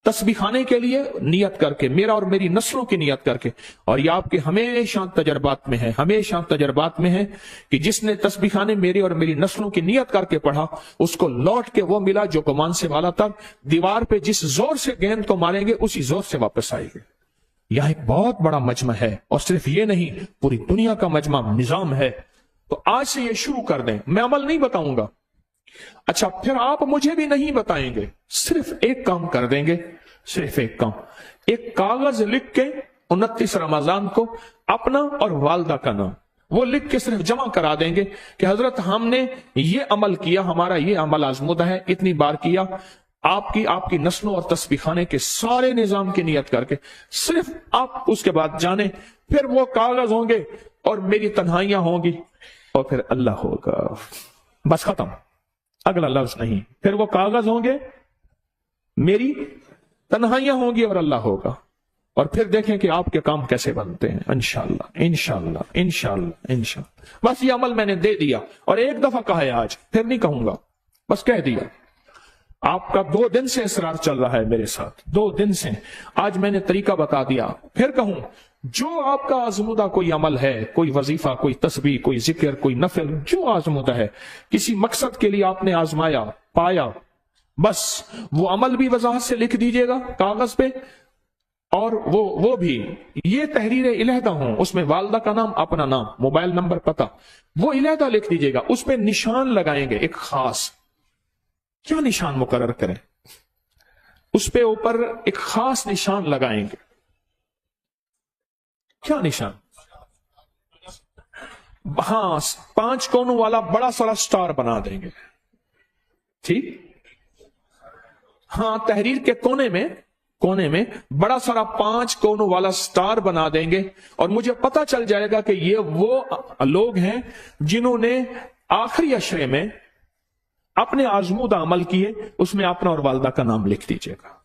तस्बीह खाने के लिए नियत करके, मेरा और मेरी नस्लों की नियत करके, और ये आपके हमेशा तजर्बात में है, हमेशा तजर्बात में है कि जिसने तस्बीह खाने मेरी और मेरी नस्लों की नियत करके पढ़ा, उसको लौट के वो मिला जो गुमान से वाला था। दीवार पे जिस जोर से गेंद को मारेंगे उसी जोर से वापस आएगी। यह एक बहुत बड़ा मजमा है, और सिर्फ ये नहीं, पूरी दुनिया का मजमा निजाम है। तो आज से ये शुरू कर दें। मैं अमल नहीं बताऊंगा, अच्छा फिर आप मुझे भी नहीं बताएंगे, सिर्फ एक काम कर देंगे, सिर्फ एक काम, एक कागज लिख के 29 रमजान को अपना और वालदा का नाम वो लिख के सिर्फ जमा करा देंगे कि हजरत हमने ये अमल किया, हमारा ये अमल आजमुदा है, इतनी बार किया, आपकी नस्लों और तस्बीह खाने के सारे निजाम की नियत करके सिर्फ आप उसके बाद जाने, फिर वो कागज होंगे और मेरी तन्हाइयां होंगी और फिर अल्लाह होगा, बस खत्म, अगला लफ्ज नहीं। फिर वो कागज होंगे, मेरी तन्हाइयां होंगी और अल्लाह होगा, और फिर देखें कि आपके काम कैसे बनते हैं। इंशाअल्लाह इंशाअल्लाह इंशाअल्लाह इंशाअल्लाह। बस ये अमल मैंने दे दिया, और एक दफा कहा है, आज फिर नहीं कहूंगा, बस कह दिया। आपका 2 दिन से इसरार चल रहा है मेरे साथ, 2 दिन से। आज मैंने तरीका बता दिया, फिर कहूं, जो आपका आजमुदा कोई अमल है, कोई वजीफा, कोई तस्बीह, कोई जिक्र, कोई नफल, जो आजमुदा है, किसी मकसद के लिए आपने आजमाया, पाया, बस वो अमल भी वजाहत से लिख दीजिएगा कागज पे, और वो भी ये तहरीर इलहदा हो, उसमें वालदा का नाम, अपना नाम, मोबाइल नंबर, पता, वो इलहदा लिख दीजिएगा। उस पे निशान लगाएंगे एक खास, क्या निशान मुकर्रर करें, उस पे ऊपर एक खास निशान लगाएंगे। क्या निशान? हाँ, 5 कोनों वाला बड़ा सारा स्टार बना देंगे, ठीक? हाँ, तहरीर के कोने में बड़ा सारा 5 कोनों वाला स्टार बना देंगे, और मुझे पता चल जाएगा कि ये वो लोग हैं जिन्होंने आखिरी अशरे में अपने आजमूदा अमल किए, उसमें अपना और वालदा का नाम लिख दीजिएगा।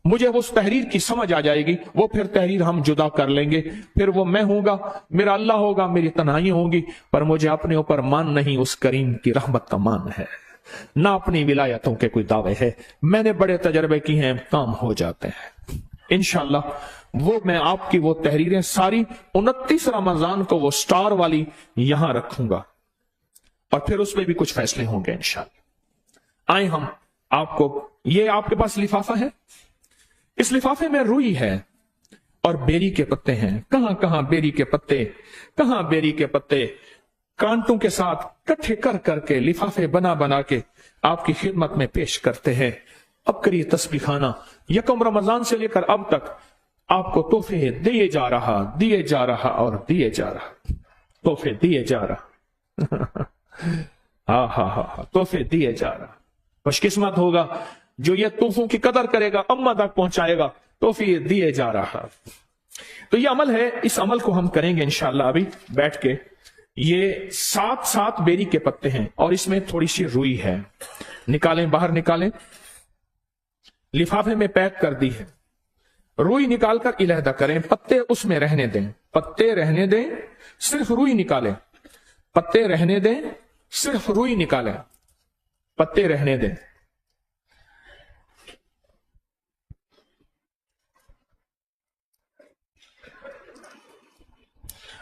मुझे उस तहरीर की समझ आ जाएगी, वो फिर तहरीर हम जुदा कर लेंगे, फिर वो मैं होगा, मेरा अल्लाह होगा, मेरी तन्हाई होगी, पर मुझे अपने ऊपर मान नहीं, उस करीम की रहमत का मान है, ना अपनी विलायतों के कोई दावे है। मैंने बड़े तजर्बे किए हैं, काम हो जाते हैं इंशाअल्लाह। वो मैं आपकी वो तहरीरें सारी 29 रमजान को वो स्टार वाली यहां रखूंगा, और फिर उसमें भी कुछ फैसले होंगे इंशाअल्लाह। आए हम आपको, ये आपके पास लिफाफा है, इस लिफाफे में रुई है और बेरी के पत्ते हैं। कहां कहां बेरी के पत्ते, कहां बेरी के पत्ते, कांटों के साथ इकट्ठे कर करके लिफाफे बना बना के आपकी खिदमत में पेश करते हैं। अब करिए तस्बीह खाना, यकम रमजान से लेकर अब तक आपको तोहफे दिए जा रहा और दिए जा रहा, तोहफे दिए जा रहा हा, तोहफे दिए जा रहा। खुशकिस्मत होगा जो ये तोहफों की कदर करेगा, अम्मा तक पहुंचाएगा, तोहफे दिए जा रहा। तो ये अमल है, इस अमल को हम करेंगे इंशाअल्लाह अभी बैठ के। ये 7 बेरी के पत्ते हैं और इसमें थोड़ी सी रुई है, निकालें, बाहर निकालें, लिफाफे में पैक कर दी है। रुई निकालकर इलहदा करें, पत्ते उसमें रहने दें, पत्ते रहने दें, सिर्फ रुई निकालें, पत्ते रहने दें, सिर्फ रुई निकालें। पत्ते रहने दें।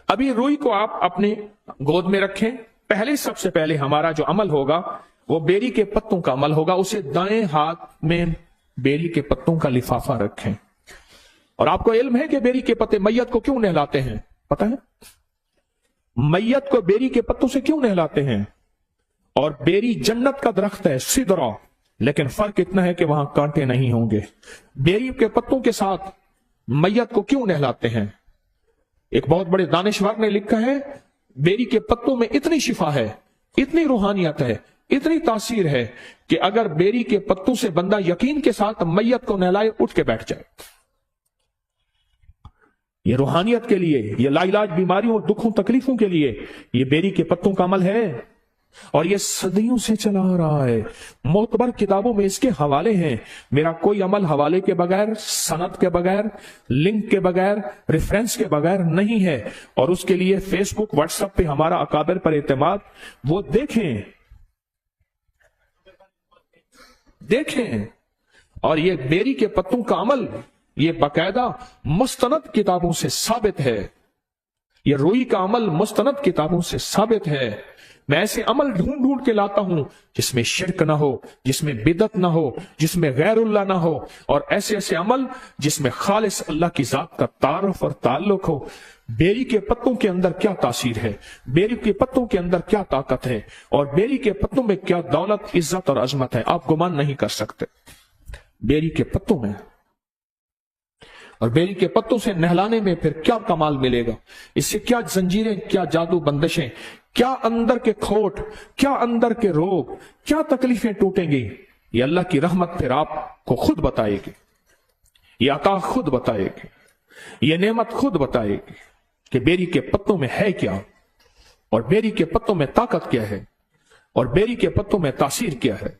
अभी रुई को आप अपने गोद में रखें। पहले, सबसे पहले हमारा जो अमल होगा वो बेरी के पत्तों का अमल होगा। उसे दाएं हाथ में बेरी के पत्तों का लिफाफा रखें। और आपको इल्म है कि बेरी के पत्ते मैयत को क्यों नहलाते हैं? पता है मैयत को बेरी के पत्तों से क्यों नहलाते हैं? और बेरी जन्नत का दरख्त है, सिदरा, लेकिन फर्क इतना है कि वहां कांटे नहीं होंगे। बेरी के पत्तों के साथ मैयत को क्यों नहलाते हैं? एक बहुत बड़े दानिशवर ने लिखा है, बेरी के पत्तों में इतनी शिफा है, इतनी रूहानियत है, इतनी तासीर है कि अगर बेरी के पत्तों से बंदा यकीन के साथ मैयत को नहलाए, उठ के बैठ जाए। ये रूहानियत के लिए, ये लाइलाज बीमारियों, दुखों, तकलीफों के लिए ये बेरी के पत्तों का अमल है। और ये सदियों से चला आ रहा है। मोतबर किताबों में इसके हवाले हैं। मेरा कोई अमल हवाले के बगैर, सनद के बगैर, लिंक के बगैर, रेफरेंस के बगैर नहीं है। और उसके लिए फेसबुक, व्हाट्सएप पे हमारा अकाबिर पर एतमाद, वो देखें। और ये बेरी के पत्तों का अमल ये बाकायदा मुस्तनद किताबों से साबित है। ये रुई का अमल मुस्तनद किताबों से साबित है। मैं ऐसे अमल ढूंढ ढूंढ के लाता हूं जिसमें शिरक ना हो, जिसमें बिदत ना हो, जिसमें गैरुल्लाह ना हो, और ऐसे ऐसे अमल जिसमें खालिस अल्लाह की जात का तारुफ और ताल्लुक हो। बेरी के पत्तों के अंदर क्या तासीर है, बेरी के पत्तों के अंदर क्या ताकत है, और बेरी के पत्तों में क्या दौलत, इज्जत और अजमत है, आप गुमान नहीं कर सकते। बेरी के पत्तों में, और बेरी के पत्तों से नहलाने में फिर क्या कमाल मिलेगा। इससे क्या जंजीरें, क्या जादू बंदिशें, क्या अंदर के खोट, क्या अंदर के रोग, क्या तकलीफें टूटेंगी, ये अल्लाह की रहमत फिर आपको खुद बताएगी। ये अता खुद बताएगी, ये नेमत खुद बताएगी कि बेरी के पत्तों में है क्या, और बेरी के पत्तों में ताकत क्या है, और बेरी के पत्तों में तासीर क्या है।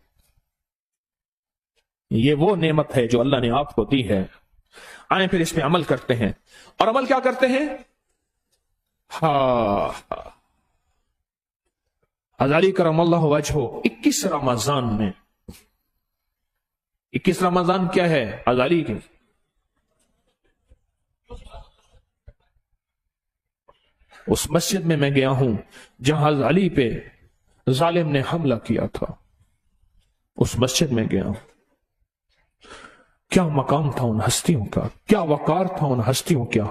ये वो नेमत है जो अल्लाह ने आपको दी है। आए फिर इसमें अमल करते हैं। और अमल क्या करते हैं? हज़ारी करमल्लाहु वजहो 21 रमजान में, 21 रमजान क्या है हज़ारी की? उस मस्जिद में मैं गया हूं जहां अली पे जालिम ने हमला किया था। उस मस्जिद में गया हूं। क्या मकाम था उन हस्तियों का, क्या वकार था उन हस्तियों का,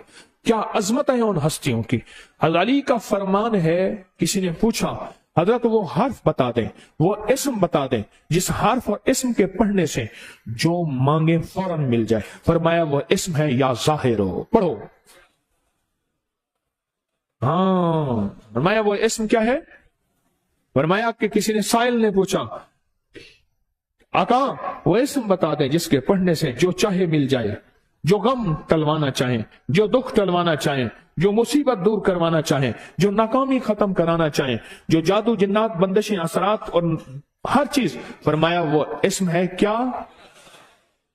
क्या अजमत है उन हस्तियों की। हज़रत अली का फरमान है, किसी ने पूछा हजरत वो हर्फ बता दें, वो इस्म बता दें जिस हर्फ और इस्म के पढ़ने से जो मांगे फौरन मिल जाए। फरमाया वो इस्म है या जाहिरो, पढ़ो। फरमाया वो इस्म क्या है? फरमाया कि किसी ने साइल ने पूछा आका वो इस्म बता दें जिसके पढ़ने से जो चाहे मिल जाए, जो गम टलवाना चाहें, जो दुख टलवाना चाहें, जो मुसीबत दूर करवाना चाहें, जो नाकामी खत्म कराना चाहें, जो जादू जिन्नात बंदिशें असरात और हर चीज। फरमाया वो इस्म है क्या?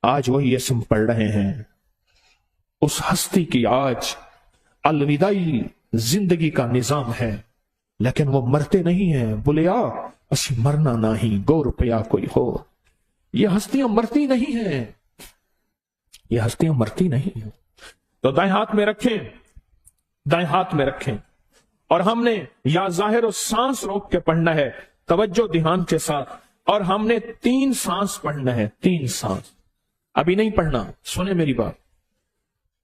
आज वही इस्म पढ़ रहे हैं। उस हस्ती की आज अलविदाई जिंदगी का निजाम है, लेकिन वो मरते नहीं है। बोले असी मरना नहीं, 2 रुपया कोई हो। ये हस्तियां मरती नहीं है, ये हस्तियां मरती नहीं है। तो दाएं हाथ में रखें, दाएं हाथ में रखें, और हमने या जाहिर और सांस रोक के पढ़ना है, तवज्जो ध्यान के साथ। और हमने 3 सांस पढ़ना है, 3 सांस। अभी नहीं पढ़ना, सुने मेरी बात।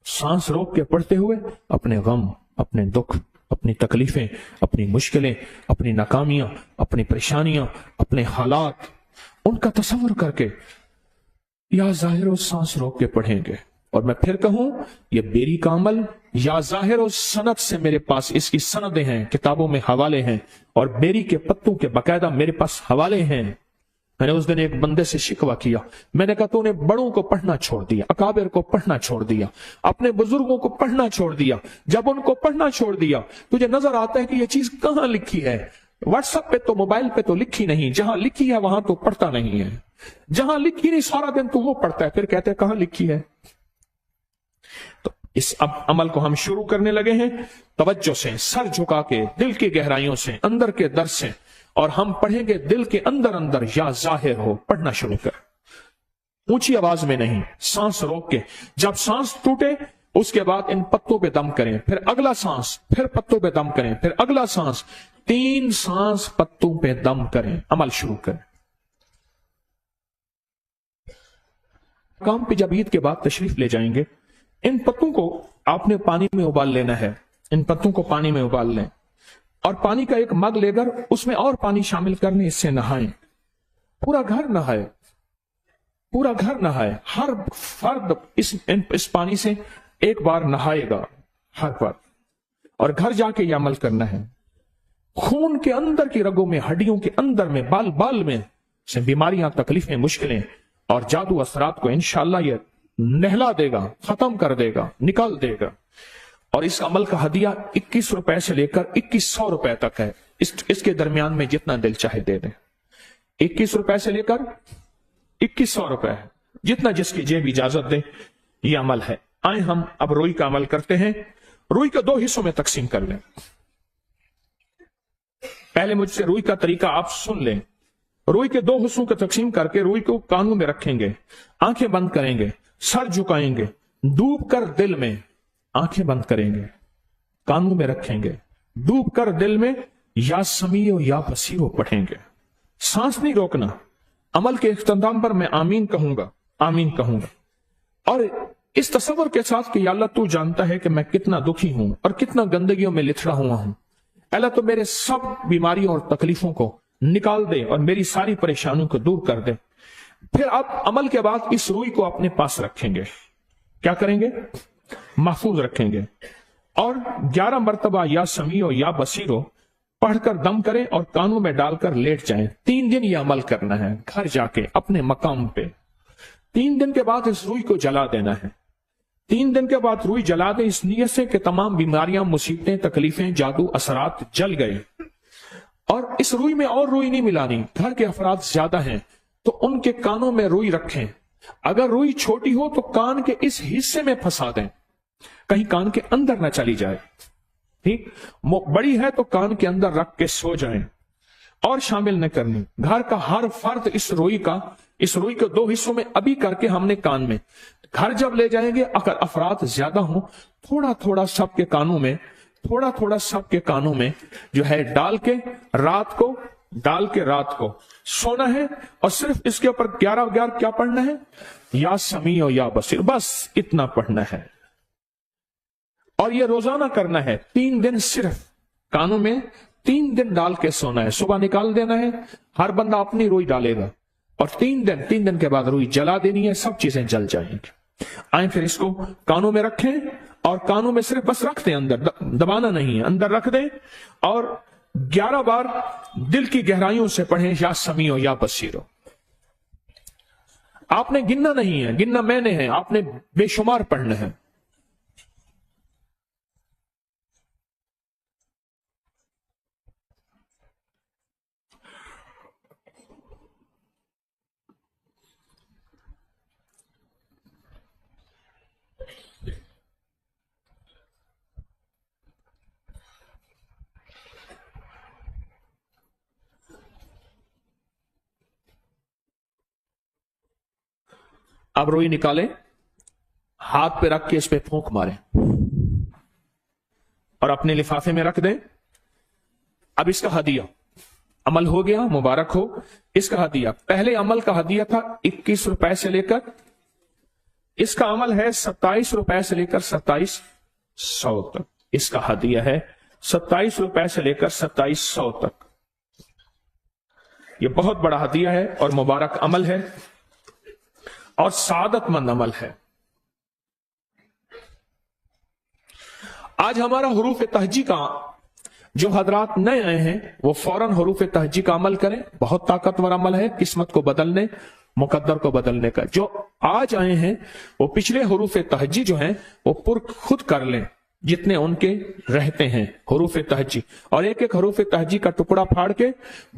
सांस रोक के पढ़ते हुए अपने गम, अपने दुख, अपनी तकलीफें, अपनी मुश्किलें, अपनी नाकामियां, अपनी परेशानियां, अपने हालात, उनका तस्वर करके या जाहिर और सांस रोक के पढ़ेंगे। और मैं फिर कहूं, ये बेरी का अमल या जाहिर और सनद से मेरे पास इसकी सनदें हैं, किताबों में हवाले हैं, और बेरी के पत्तों के बाकायदा मेरे पास हवाले हैं। मैंने उस दिन एक बंदे से शिकवा किया, मैंने कहा तूने बड़ों को पढ़ना छोड़ दिया, अकाबिर को पढ़ना छोड़ दिया, अपने बुजुर्गों को पढ़ना छोड़ दिया। जब उनको पढ़ना छोड़ दिया, तुझे नजर आता है कि यह चीज कहां लिखी है? व्हाट्सएप पे तो, मोबाइल पे तो लिखी नहीं, जहां लिखी है वहां तो पढ़ता नहीं है। जहां लिखी नहीं सारा दिन तो वो पढ़ता है, फिर कहते हैं कहां लिखी है। तो इस अमल को हम शुरू करने लगे हैं, तवज्जो से, सर झुका के, दिल की गहराइयों से, अंदर के दर्द से। اور ہم پڑھیں گے دل کے اندر اندر یا ظاہر ہو. پڑھنا شروع کر، اونچی آواز میں نہیں، سانس روک کے. جب سانس ٹوٹے اس کے بعد ان پتوں پہ دم کریں، پھر اگلا سانس، پھر پتوں پہ دم کریں، پھر اگلا سانس، 3 سانس پتوں پہ دم کریں. عمل شروع کریں. کام پہ جب عید کے بعد تشریف لے جائیں گے، ان پتوں کو آپ نے پانی میں ابال لینا ہے. ان پتوں کو پانی میں ابال لیں اور پانی کا ایک مگ لے کر اس میں اور پانی شامل کر لیں. اس سے نہائیں، پورا گھر نہائے، پورا گھر نہائے. ہر فرد اس پانی سے ایک بار نہائے گا، ہر فرد. اور گھر جا کے یہ عمل کرنا ہے. خون کے اندر کی رگوں میں، ہڈیوں کے اندر میں، بال بال میں سے بیماریاں، تکلیفیں، مشکلیں اور جادو اثرات کو انشاءاللہ یہ نہلا دے گا، ختم کر دے گا، نکال دے گا. اور اس عمل کا ہدیہ 21 روپے سے لے کر 2100 روپے تک ہے. اس کے درمیان میں جتنا دل چاہے دے دیں. 21 روپے سے لے کر 2100 روپے ہے، جتنا جس کی جیب اجازت دے. یہ عمل ہے. آئیں ہم اب روئی کا عمل کرتے ہیں. روئی کو 2 حصوں میں تقسیم کر لیں. پہلے مجھ سے روئی کا طریقہ آپ سن لیں. روئی کے 2 حصوں کو تقسیم کر کے روئی کو کانوں میں رکھیں گے، آنکھیں بند کریں گے، سر جھکائیں گے، ڈوب کر دل میں، آنکھیں بند کریں گے، کانوں میں رکھیں گے، ڈوب کر دل میں یا سمیع یا بصیر پڑھیں گے. سانس نہیں روکنا. عمل کے اختتام پر میں آمین کہوں گا، آمین کہوں گا. اور اس تصور کے ساتھ کہ یا اللہ تو جانتا ہے کہ میں کتنا دکھی ہوں اور کتنا گندگیوں میں لتھڑا ہوا ہوں. اللہ تو میرے سب بیماریوں اور تکلیفوں کو نکال دے اور میری ساری پریشانیوں کو دور کر دے. پھر آپ عمل کے بعد اس روئی کو اپنے پاس رکھیں گے. کیا کریں گے؟ محفوظ رکھیں گے. اور 11 مرتبہ یا سمیع یا بصیر پڑھ کر دم کریں اور کانوں میں ڈال کر لیٹ جائیں. 3 دن یہ عمل کرنا ہے گھر جا کے اپنے مقام پہ. 3 دن کے بعد اس روئی کو جلا دینا ہے. 3 دن کے بعد روئی جلا دیں اس نیت سے کہ تمام بیماریاں، مصیبتیں، تکلیفیں، جادو اثرات جل گئے. اور اس روئی میں اور روئی نہیں ملانی. گھر کے افراد زیادہ ہیں تو ان کے کانوں میں روئی رکھیں. اگر روئی چھوٹی ہو تو کان کے اس حصے میں پھنسا دیں، کہیں کان کے اندر نہ چلی جائے. ٹھیک؟ بڑی ہے تو کان کے اندر رکھ کے سو جائیں اور شامل نہ کرنی. گھر کا ہر فرد اس روئی کو 2 حصوں میں ابھی کر کے ہم نے کان میں. گھر جب لے جائیں گے اگر افراد زیادہ ہوں، تھوڑا تھوڑا سب کے کانوں میں، تھوڑا تھوڑا سب کے کانوں میں جو ہے ڈال کے رات کو سونا ہے. اور صرف اس کے اوپر 11 کیا پڑھنا ہے؟ یا سمیع یا بصیر. بس اتنا پڑھنا ہے. اور یہ روزانہ کرنا ہے. 3 دن صرف کانوں میں 3 دن ڈال کے سونا ہے. صبح نکال دینا ہے. ہر بندہ اپنی روئی ڈالے گا اور 3 دن کے بعد روئی جلا دینی ہے. سب چیزیں جل جائیں گی. آئیں پھر اس کو کانوں میں رکھیں اور کانوں میں صرف بس رکھ دیں، اندر دبانا نہیں ہے، اندر رکھ دیں اور 11 بار دل کی گہرائیوں سے پڑھیں یا سمیع یا بصیر. آپ نے گننا نہیں ہے، گننا میں نے ہے، آپ نے بے شمار پڑھنا ہے. اب روئی نکالیں، ہاتھ پہ رکھ کے اس پہ پھونک ماریں اور اپنے لفافے میں رکھ دیں. اب اس کا ہدیہ عمل ہو گیا، مبارک ہو. اس کا ہدیہ، پہلے عمل کا ہدیہ تھا 21 روپے سے لے کر، اس کا عمل ہے 27 روپے سے لے کر 2700 تک. اس کا ہدیہ ہے 27 روپے سے لے کر 2700 تک. یہ بہت بڑا ہدیہ ہے اور مبارک عمل ہے اور سعادت مند عمل ہے. آج ہمارا حروف تہجی کا جو حضرات نئے آئے ہیں وہ فوراً حروف تہجی کا عمل کریں. بہت طاقتور عمل ہے قسمت کو بدلنے، مقدر کو بدلنے کا. جو آج آئے ہیں وہ پچھلے حروف تہجی جو ہیں وہ خود کر لیں جتنے ان کے رہتے ہیں حروف تہجی. اور ایک ایک حروف تہجی کا ٹکڑا پھاڑ کے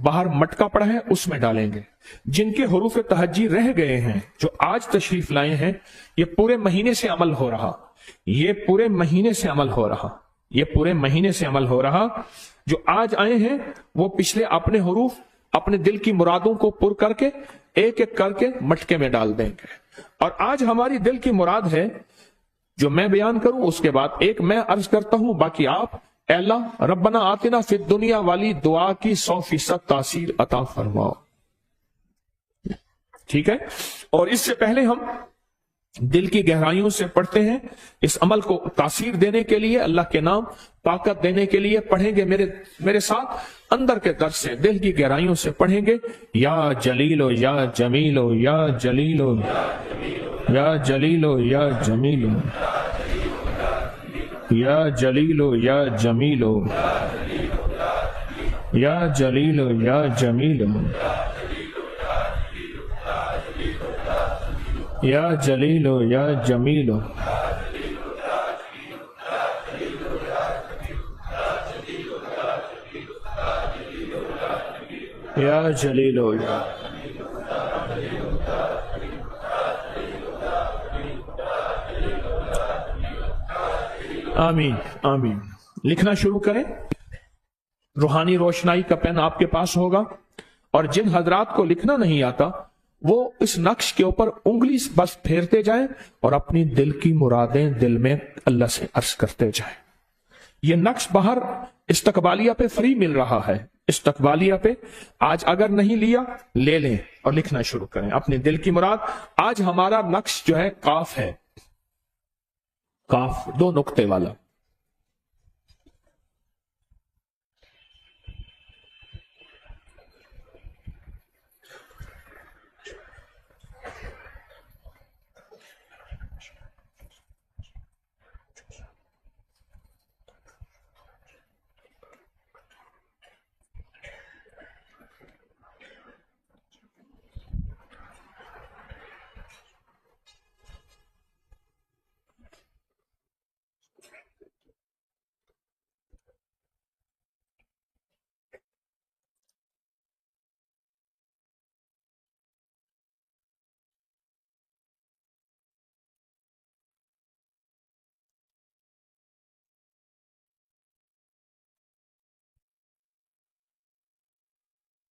باہر مٹکا پڑا ہے اس میں ڈالیں گے. جن کے حروف تہجی رہ گئے ہیں جو آج تشریف لائے ہیں، یہ پورے مہینے سے عمل ہو رہا، یہ پورے مہینے سے عمل ہو رہا، یہ پورے مہینے سے عمل ہو رہا. جو آج آئے ہیں وہ پچھلے اپنے حروف اپنے دل کی مرادوں کو پر کر کے ایک ایک کر کے مٹکے میں ڈال دیں گے. اور آج ہماری دل کی مراد ہے جو میں بیان کروں، اس کے بعد ایک میں عرض کرتا ہوں، باقی آپ اے اللہ ربنا آتنا فی الدنیا والی دعا کی 100% تاثیر عطا فرماؤ. ٹھیک ہے؟ اور اس سے پہلے ہم دل کی گہرائیوں سے پڑھتے ہیں. اس عمل کو تاثیر دینے کے لیے، اللہ کے نام طاقت دینے کے لیے پڑھیں گے میرے ساتھ اندر کے در سے دل کی گہرائیوں سے پڑھیں گے. یا جلیلو یا جمیلو یا جلیلو یا جلیلو یا جمیلو یا جلیلو یا جمیلو یا جلیلو یا جمیلو یا جلیلو یا جمیلو یا جلیلو یا آمین آمین. لکھنا شروع کریں. روحانی روشنائی کا پین آپ کے پاس ہوگا، اور جن حضرات کو لکھنا نہیں آتا وہ اس نقش کے اوپر انگلی بس پھیرتے جائیں اور اپنی دل کی مرادیں دل میں اللہ سے عرض کرتے جائیں. یہ نقش باہر استقبالیہ پہ فری مل رہا ہے. استقبالیہ پہ آج اگر نہیں لیا لے لیں اور لکھنا شروع کریں اپنے دل کی مراد. آج ہمارا نقش جو ہے کاف ہے، کاف 2 نقطے والا.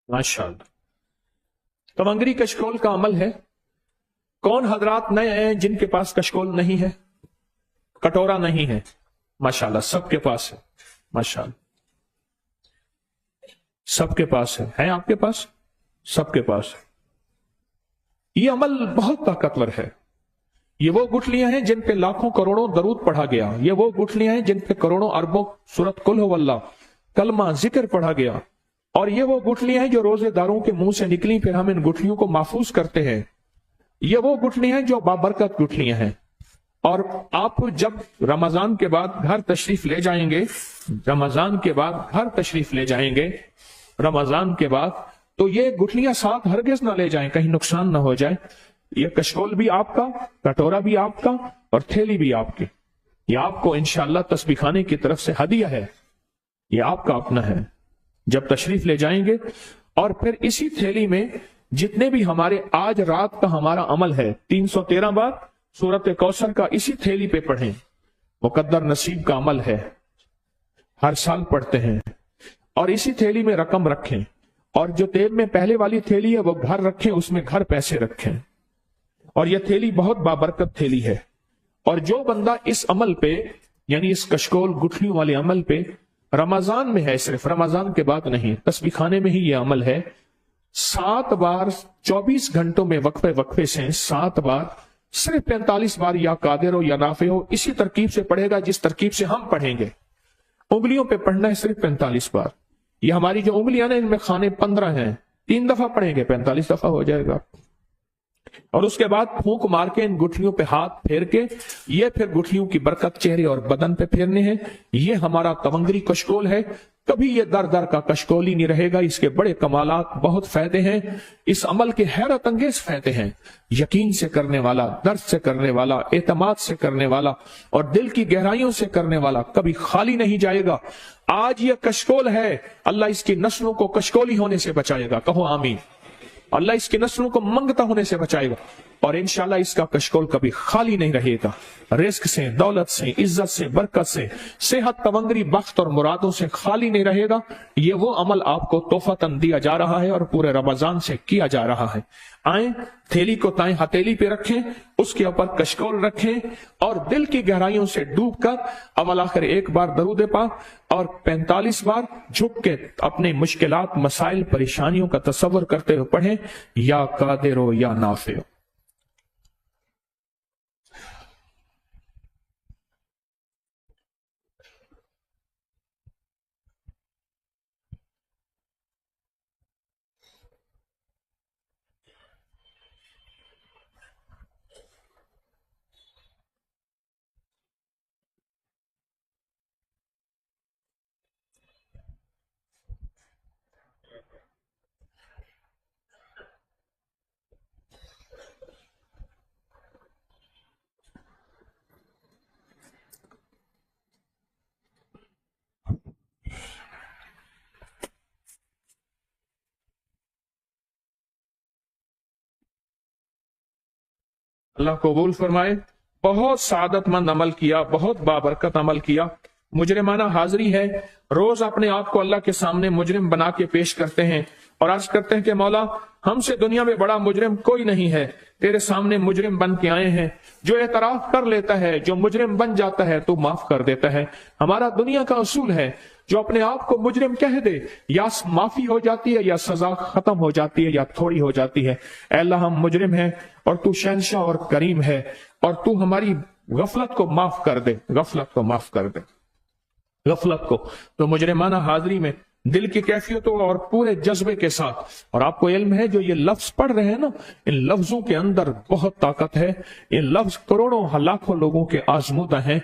ماشاءاللہ. تونگری کشکول کا عمل ہے. کون حضرات نئے ہیں جن کے پاس کشکول نہیں ہے، کٹورا نہیں ہے؟ ماشاءاللہ سب کے پاس ہے. ماشاءاللہ سب کے پاس ہے آپ کے پاس؟ سب کے پاس ہے. یہ عمل بہت طاقتور ہے. یہ وہ گٹھلیاں ہیں جن پہ لاکھوں کروڑوں درود پڑھا گیا. یہ وہ گٹھلیاں ہیں جن پہ کروڑوں اربوں سورت قل ہو اللہ کلمہ ذکر پڑھا گیا. اور یہ وہ گٹھلیاں ہیں جو روزے داروں کے منہ سے نکلی، پھر ہم ان گٹھلیوں کو محفوظ کرتے ہیں. یہ وہ گٹھلیاں ہیں جو بابرکت گٹھلیاں ہیں. اور آپ جب رمضان کے بعد گھر تشریف لے جائیں گے، رمضان کے بعد گھر تشریف لے جائیں گے رمضان کے بعد، تو یہ گٹھلیاں ساتھ ہرگز نہ لے جائیں، کہیں نقصان نہ ہو جائے. یہ کشکول بھی آپ کا، کٹورا بھی آپ کا، اور تھیلی بھی آپ کی. یہ آپ کو انشاءاللہ تسبیح خانے کی طرف سے ہدیہ ہے. یہ آپ کا اپنا ہے. جب تشریف لے جائیں گے، اور پھر اسی تھیلی میں جتنے بھی ہمارے آج رات کا ہمارا عمل ہے 313 بار سورت کوثر کا اسی تھیلی پہ پڑھیں. مقدر نصیب کا عمل ہے، ہر سال پڑھتے ہیں. اور اسی تھیلی میں رقم رکھیں، اور جو تیل میں پہلے والی تھیلی ہے وہ گھر رکھیں، اس میں گھر پیسے رکھیں. اور یہ تھیلی بہت بابرکت تھیلی ہے. اور جو بندہ اس عمل پہ، یعنی اس کشکول گٹھلیوں والے عمل پہ رمضان میں ہے، صرف رمضان کے بعد نہیں، تسبیح خانے میں ہی یہ عمل ہے، 7 بار 24 گھنٹوں میں وقفے سے 7 بار صرف 45 بار یا قادر ہو یا نافع ہو اسی ترکیب سے پڑھے گا جس ترکیب سے ہم پڑھیں گے. انگلیوں پہ پڑھنا ہے صرف 45 بار. یہ ہماری جو انگلیاں ہیں ان میں خانے 15 ہیں، 3 دفعہ پڑھیں گے 45 دفعہ ہو جائے گا. اور اس کے بعد پھونک مار کے ان گٹھلیوں پہ ہاتھ پھیر کے یہ پھر گٹھلیوں کی برکت چہرے اور بدن پہ پھیرنے ہیں. یہ ہمارا تونگری کشکول ہے. کبھی یہ در در کا کشکول ہی نہیں رہے گا. اس کے بڑے کمالات، بہت فائدے ہیں. اس عمل کے حیرت انگیز فائدے ہیں. یقین سے کرنے والا، درد سے کرنے والا، اعتماد سے کرنے والا اور دل کی گہرائیوں سے کرنے والا کبھی خالی نہیں جائے گا. آج یہ کشکول ہے، اللہ اس کی نسلوں کو کشکولی ہونے سے بچائے گا. کہو آمین. اللہ اس کی نسلوں کو منگتا ہونے سے بچائے گا. और इंशाल्लाह इसका कशकोल कभी खाली नहीं रहेगा। रिस्क से, दौलत से, इज्जत से, बरकत से, सेहत, तवंगरी, बख्त और मुरादों से खाली नहीं रहेगा। ये वो अमल आपको तोहफतन दिया जा रहा है और पूरे रमजान से किया जा रहा है। आए, थैली को ताएं हथेली पे रखें, उसके ऊपर कशकोल रखें और दिल की गहराइयों से डूबकर अवल आखिर 1 बार दरूद पाक और 45 बार झुक के अपने मुश्किलात, मसाइल, परेशानियों का तसव्वुर करते हुए पढ़ें, या कादिरो या नाफिओ। अल्लाह कबूल फरमाए। बहुत सादतमंद अमल किया, बहुत बाबरकत अमल किया। मुजरिमाना हाजिरी है, रोज अपने आप को अल्लाह के सामने मुजरिम बना के पेश करते हैं और अर्ज करते हैं कि मौला, हमसे दुनिया में बड़ा मुजरिम कोई नहीं है, तेरे सामने मुजरिम बन के आए हैं। जो एतराफ कर लेता है, जो मुजरिम बन जाता है, तो माफ कर देता है। हमारा दुनिया का असूल है, जो अपने आप को मुजरिम कह दे, या माफी हो जाती है, या सजा खत्म हो जाती है, या थोड़ी हो जाती है। ऐ अल्लाह, हम मुजरिम हैं और तू शहंशाह और करीम है, और तू हमारी गफलत को माफ कर दे, गफलत को माफ कर दे, गफलत को। तो मुजरिमाना हाजिरी में दिल की कैफियतों और पूरे जज्बे के साथ, और आपको इल्म है जो ये लफ्ज पढ़ रहे हैं ना, इन लफ्जों के अंदर बहुत ताकत है। ये लफ्ज करोड़ों लाखों लोगों के आजमूदा हैं।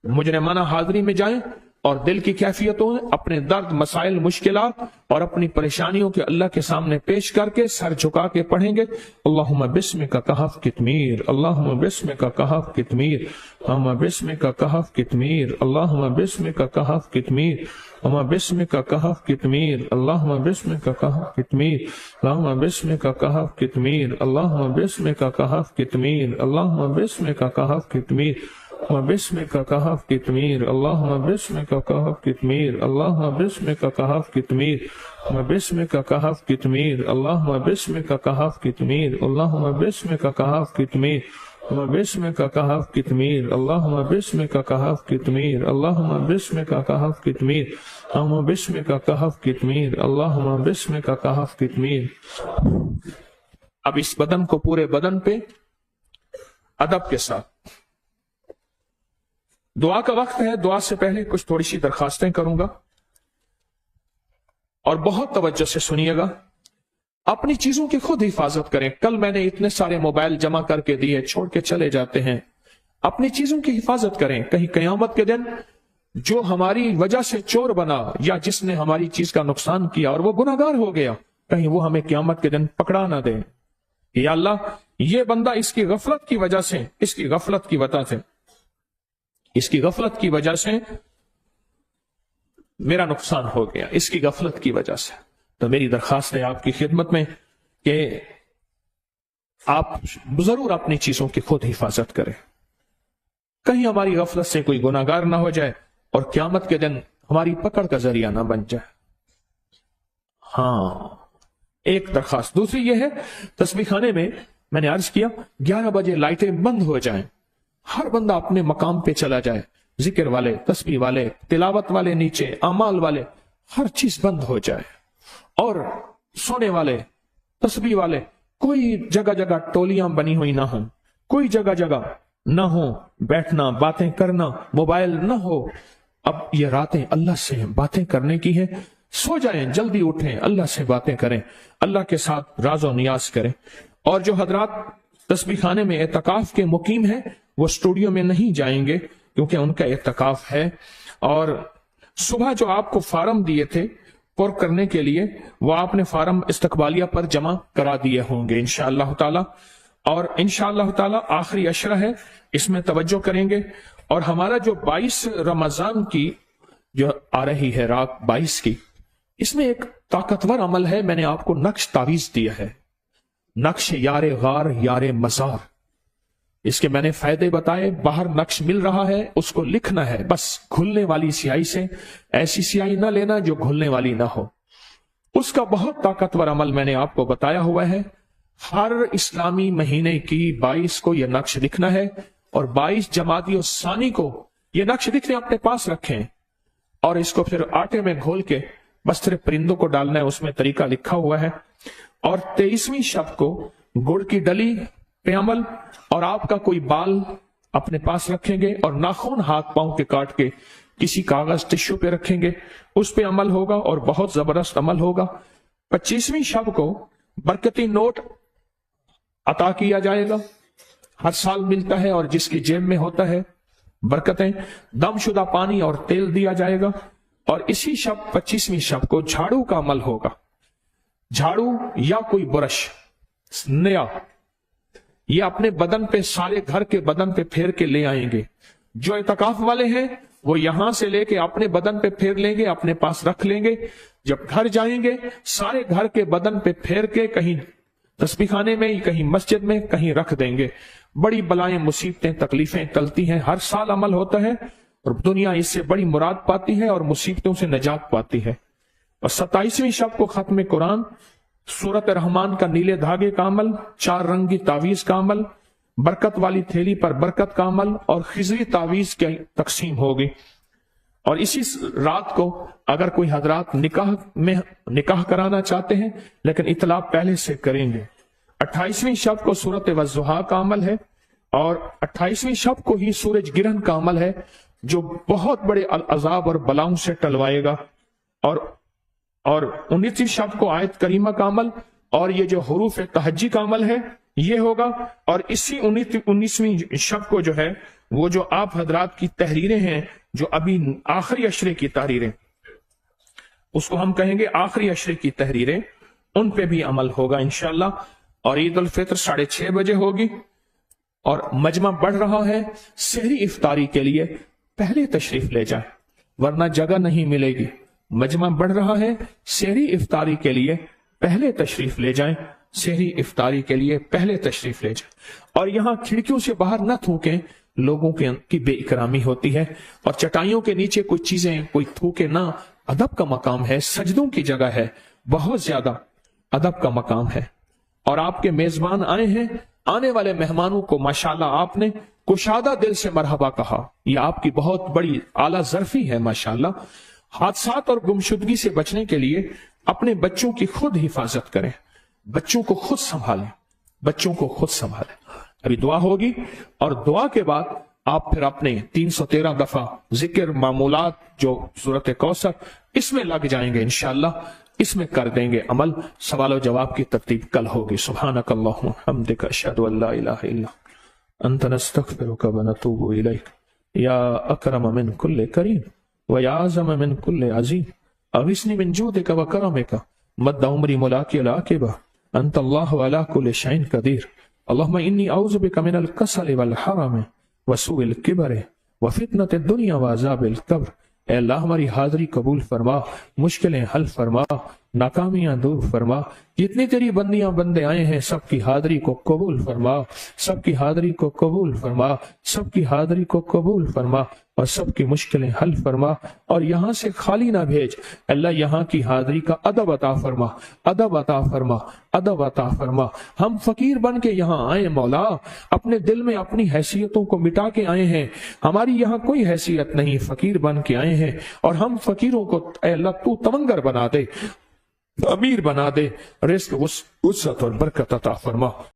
मुजरिमाना हाजिरी में जाएं और दिल की कैफियतों, अपने दर्द, मसाइल, मुश्किलात और अपनी परेशानियों के अल्लाह के सामने पेश करके सर झुका के पढ़ेंगे। अल्लाहुम्मा बिस्मिका कहफ कितमीर, अल्लाहुम्मा बिस्मिका कहफ कितमीर, अल्लाहुम्मा बिस्मिका कहफ कितमीर, अल्लाहुम्मा बिस्मिका कहफ कितमीर, अल्लाहुम्मा बिस्मिका कहफ कितमीर, अल्लाहुम्मा बिस्मिका कहफ कितमीर, अल्लाहुम्मा बिस्मिका कहफ कितमीर, अल्लाहुम्मा बिस्मिका कहफ कितमीर, अल्लाहुम्मा बिस्मिका कहफ कितमीर, बिस्मिका कहफ कितमीर, अल्लाहुम्मा बिस्मिका कहफ कितमीर, अल्लाहुम्मा बिस्मिका कहफ कितमीर, बिस्मिका कहफ कितमीर, अल्लाहुम्मा बिस्मिका कहफ कितमीर, अल्लाहुम्मा बिस्मिका कहफ कितमीर, बिस्मिका कहफ कितमीर, अल्लाहुम्मा बिस्मिका कहफ कितमीर, अल्लाहुम्मा बिस्मिका कहफ कितमीर, अल्लाहुम्मा बिस्मिका कहफ कितमीर, अल्लाहुम्मा बिस्मिका कहफ कितमीर। अब इस बदन को पूरे बदन पे अदब के साथ, दुआ का वक्त है। दुआ से पहले कुछ थोड़ी सी दरखास्तें करूंगा और बहुत तवज्जो से सुनिएगा। अपनी चीजों की खुद हिफाजत करें। कल मैंने इतने सारे मोबाइल जमा करके दिए, छोड़ के चले जाते हैं। अपनी चीजों की हिफाजत करें। कहीं कयामत के दिन जो हमारी वजह से चोर बना या जिसने हमारी चीज का नुकसान किया और वो गुनाहगार हो गया, कहीं वो हमें कयामत के दिन पकड़ा ना दे। या अल्लाह, ये बंदा इसकी गफलत की वजह से, इसकी गफलत की वजह से, इसकी गफलत की वजह से मेरा नुकसान हो गया, इसकी गफलत की वजह से। तो मेरी दरखास्त है आपकी खिदमत में कि आप जरूर अपनी चीजों की खुद हिफाजत करें, कहीं हमारी गफलत से कोई गुनाहगार ना हो जाए और क़यामत के दिन हमारी पकड़ का जरिया ना बन जाए। हाँ, एक दरखास्त। दूसरी यह है, तस्बीह खाने में मैंने अर्ज किया 11 बजे लाइटें बंद हो जाएं, हर बंदा अपने मकाम पे चला जाए। जिक्र वाले, तस्बीह वाले, तिलावत वाले नीचे, अमाल वाले, हर चीज बंद हो जाए। और सोने वाले, तस्बीह वाले, कोई जगह जगह टोलियां बनी हुई ना हो, कोई जगह जगह ना हो बैठना, बातें करना, मोबाइल ना हो। अब ये रातें अल्लाह से बातें करने की है। सो जाएं, जल्दी उठें, अल्लाह से बातें करें, अल्लाह के साथ राज़ो नियाज करें। और जो हजरात तस्बीह खाने में एतकाफ के मुकीम है, वो स्टूडियो में नहीं जाएंगे क्योंकि उनका एतकाफ है। और सुबह जो आपको फार्म दिए थे पुर करने के लिए, वो आपने फार्म इस्तकबालिया पर जमा करा दिए होंगे इंशाअल्लाह ताला। और इंशाअल्लाह ताला आखिरी अशरा है, इसमें तवज्जो करेंगे। और हमारा जो 22 रमजान की जो आ रही है, रात 22 की, इसमें एक ताकतवर अमल है। मैंने आपको नक्श तावीज दिया है। نقش یار غار یار مزار، اس کے میں نے فائدے بتائے۔ باہر نقش مل رہا ہے، اس کو لکھنا ہے، بس گھلنے والی سیاہی سے، ایسی سیاہی نہ لینا جو گھلنے والی نہ ہو۔ اس کا بہت طاقتور عمل میں نے آپ کو بتایا ہوا ہے۔ ہر اسلامی مہینے کی 22 کو یہ نقش لکھنا ہے، اور 22 جمادی الثانی کو یہ نقش لکھنے اپنے پاس رکھیں، اور اس کو پھر آٹے میں گھول کے بس صرف پرندوں کو ڈالنا ہے، اس میں طریقہ لکھا ہوا ہے۔ اور 23ویں شب کو گڑ کی ڈلی پہ عمل، اور آپ کا کوئی بال اپنے پاس رکھیں گے، اور ناخن ہاتھ پاؤں کے کاٹ کے کسی کاغذ ٹشو پہ رکھیں گے، اس پہ عمل ہوگا اور بہت زبردست عمل ہوگا۔ 25ویں شب کو برکتی نوٹ عطا کیا جائے گا، ہر سال ملتا ہے، اور جس کی جیب میں ہوتا ہے برکتیں، دم شدہ پانی اور تیل دیا جائے گا۔ اور اسی شب 25ویں شب کو جھاڑو کا عمل ہوگا، جھاڑو یا کوئی برش نیا، یہ اپنے بدن پہ، سارے گھر کے بدن پہ پھیر کے لے آئیں گے۔ جو اعتکاف والے ہیں وہ یہاں سے لے کے اپنے بدن پہ پھیر لیں گے، اپنے پاس رکھ لیں گے۔ جب گھر جائیں گے سارے گھر کے بدن پہ پھیر کے کہیں تسبیح خانے میں، کہیں مسجد میں، کہیں رکھ دیں گے۔ بڑی بلائیں، مصیبتیں، تکلیفیں ٹلتی ہیں، ہر سال عمل ہوتا ہے، اور دنیا اس سے بڑی مراد پاتی ہے اور مصیبتوں سے نجات پاتی ہے۔ اور 27ویں شب کو ختم قرآن، سورت رحمان کا نیلے دھاگے کا عمل، 4 رنگی تعویذ کا عمل، برکت والی تھیلی پر برکت کا عمل، اور خضری تعویذ کی تقسیم ہوگی۔ اور اسی رات کو اگر کوئی حضرات نکاح کرانا چاہتے ہیں لیکن اطلاع پہلے سے کریں گے۔ 28ویں شب کو سورت والضحیٰ کا عمل ہے، اور 28ویں شب کو ہی سورج گرہن کا عمل ہے، جو بہت بڑے عذاب اور بلاؤں سے ٹلوائے گا۔ اور 19ویں شب کو آیت کریمہ کا عمل، اور یہ جو حروف تہجی کا عمل ہے یہ ہوگا۔ اور اسی 19ویں شب کو جو ہے وہ جو آپ حضرات کی تحریریں ہیں، جو ابھی آخری عشرے کی تحریریں، اس کو ہم کہیں گے آخری عشرے کی تحریریں، ان پہ بھی عمل ہوگا انشاءاللہ۔ اور عید الفطر 6:30 بجے ہوگی، اور مجمع بڑھ رہا ہے۔ سحری افطاری کے لیے پہلے تشریف لے جائیں ورنہ جگہ نہیں ملے گی۔ مجمع بڑھ رہا ہے، سحری افطاری کے لیے پہلے تشریف لے جائیں، سحری افطاری کے لیے پہلے تشریف لے جائیں۔ اور یہاں کھڑکیوں سے باہر نہ تھوکیں، لوگوں کی بے اکرامی ہوتی ہے، اور چٹائیوں کے نیچے کوئی چیزیں کوئی تھوکے نہ۔ ادب کا مقام ہے، سجدوں کی جگہ ہے، بہت زیادہ ادب کا مقام ہے۔ اور آپ کے میزبان آئے ہیں، آنے والے مہمانوں کو ماشاءاللہ آپ نے کشادہ دل سے مرحبا کہا، یہ آپ کی بہت بڑی اعلیٰ ظرفی ہے ماشاءاللہ۔ حادثات اور گمشدگی سے بچنے کے لیے اپنے بچوں کی خود حفاظت کریں، بچوں کو خود سنبھالیں، بچوں کو خود سنبھالیں۔ ابھی دعا ہوگی، اور دعا کے بعد آپ پھر اپنے 313 دفعہ ذکر معمولات جو سورت کوثر، اس میں لگ جائیں گے انشاءاللہ، اس میں کر دیں گے عمل۔ سوال و جواب کی ترتیب کل ہوگی۔ سبحانک اللہم وبحمدک، اشہد ان لا الہ الا انت، نستغفرک ونتوب الیک۔ یا اکرم من کل کریم ویا اعظم من کل عظیم، اغثنی من جودک وکرمک، مد عمری ملاقی العاقبہ، انت اللہ علی کل شیء قدیر۔ اللہم انی اعوذ بک من الکسل والحرم وسوء الکبر وفتنۃ الدنیا وعذاب القبر۔ اے اللہ ہماری حاضری قبول فرما، مشکلیں حل فرما، ناکامیاں دور فرما۔ جتنی تیری بندیاں بندے آئے ہیں سب کی حاضری کو قبول فرما، سب کی حاضری کو قبول فرما، سب کی حاضری کو قبول فرما، اور سب کی مشکلیں حل فرما، اور یہاں سے خالی نہ بھیج۔ اللہ یہاں کی حاضری کا ادب عطا فرما، ادب عطا فرما، ادب عطا فرما۔ ہم فقیر بن کے یہاں آئے مولا، اپنے دل میں اپنی حیثیتوں کو مٹا کے آئے ہیں، ہماری یہاں کوئی حیثیت نہیں، فقیر بن کے آئے ہیں، اور ہم فقیروں کو اے اللہ تو تمنگر بنا دے، امیر بنا دے، رزق وسعت اور برکت عطا فرما۔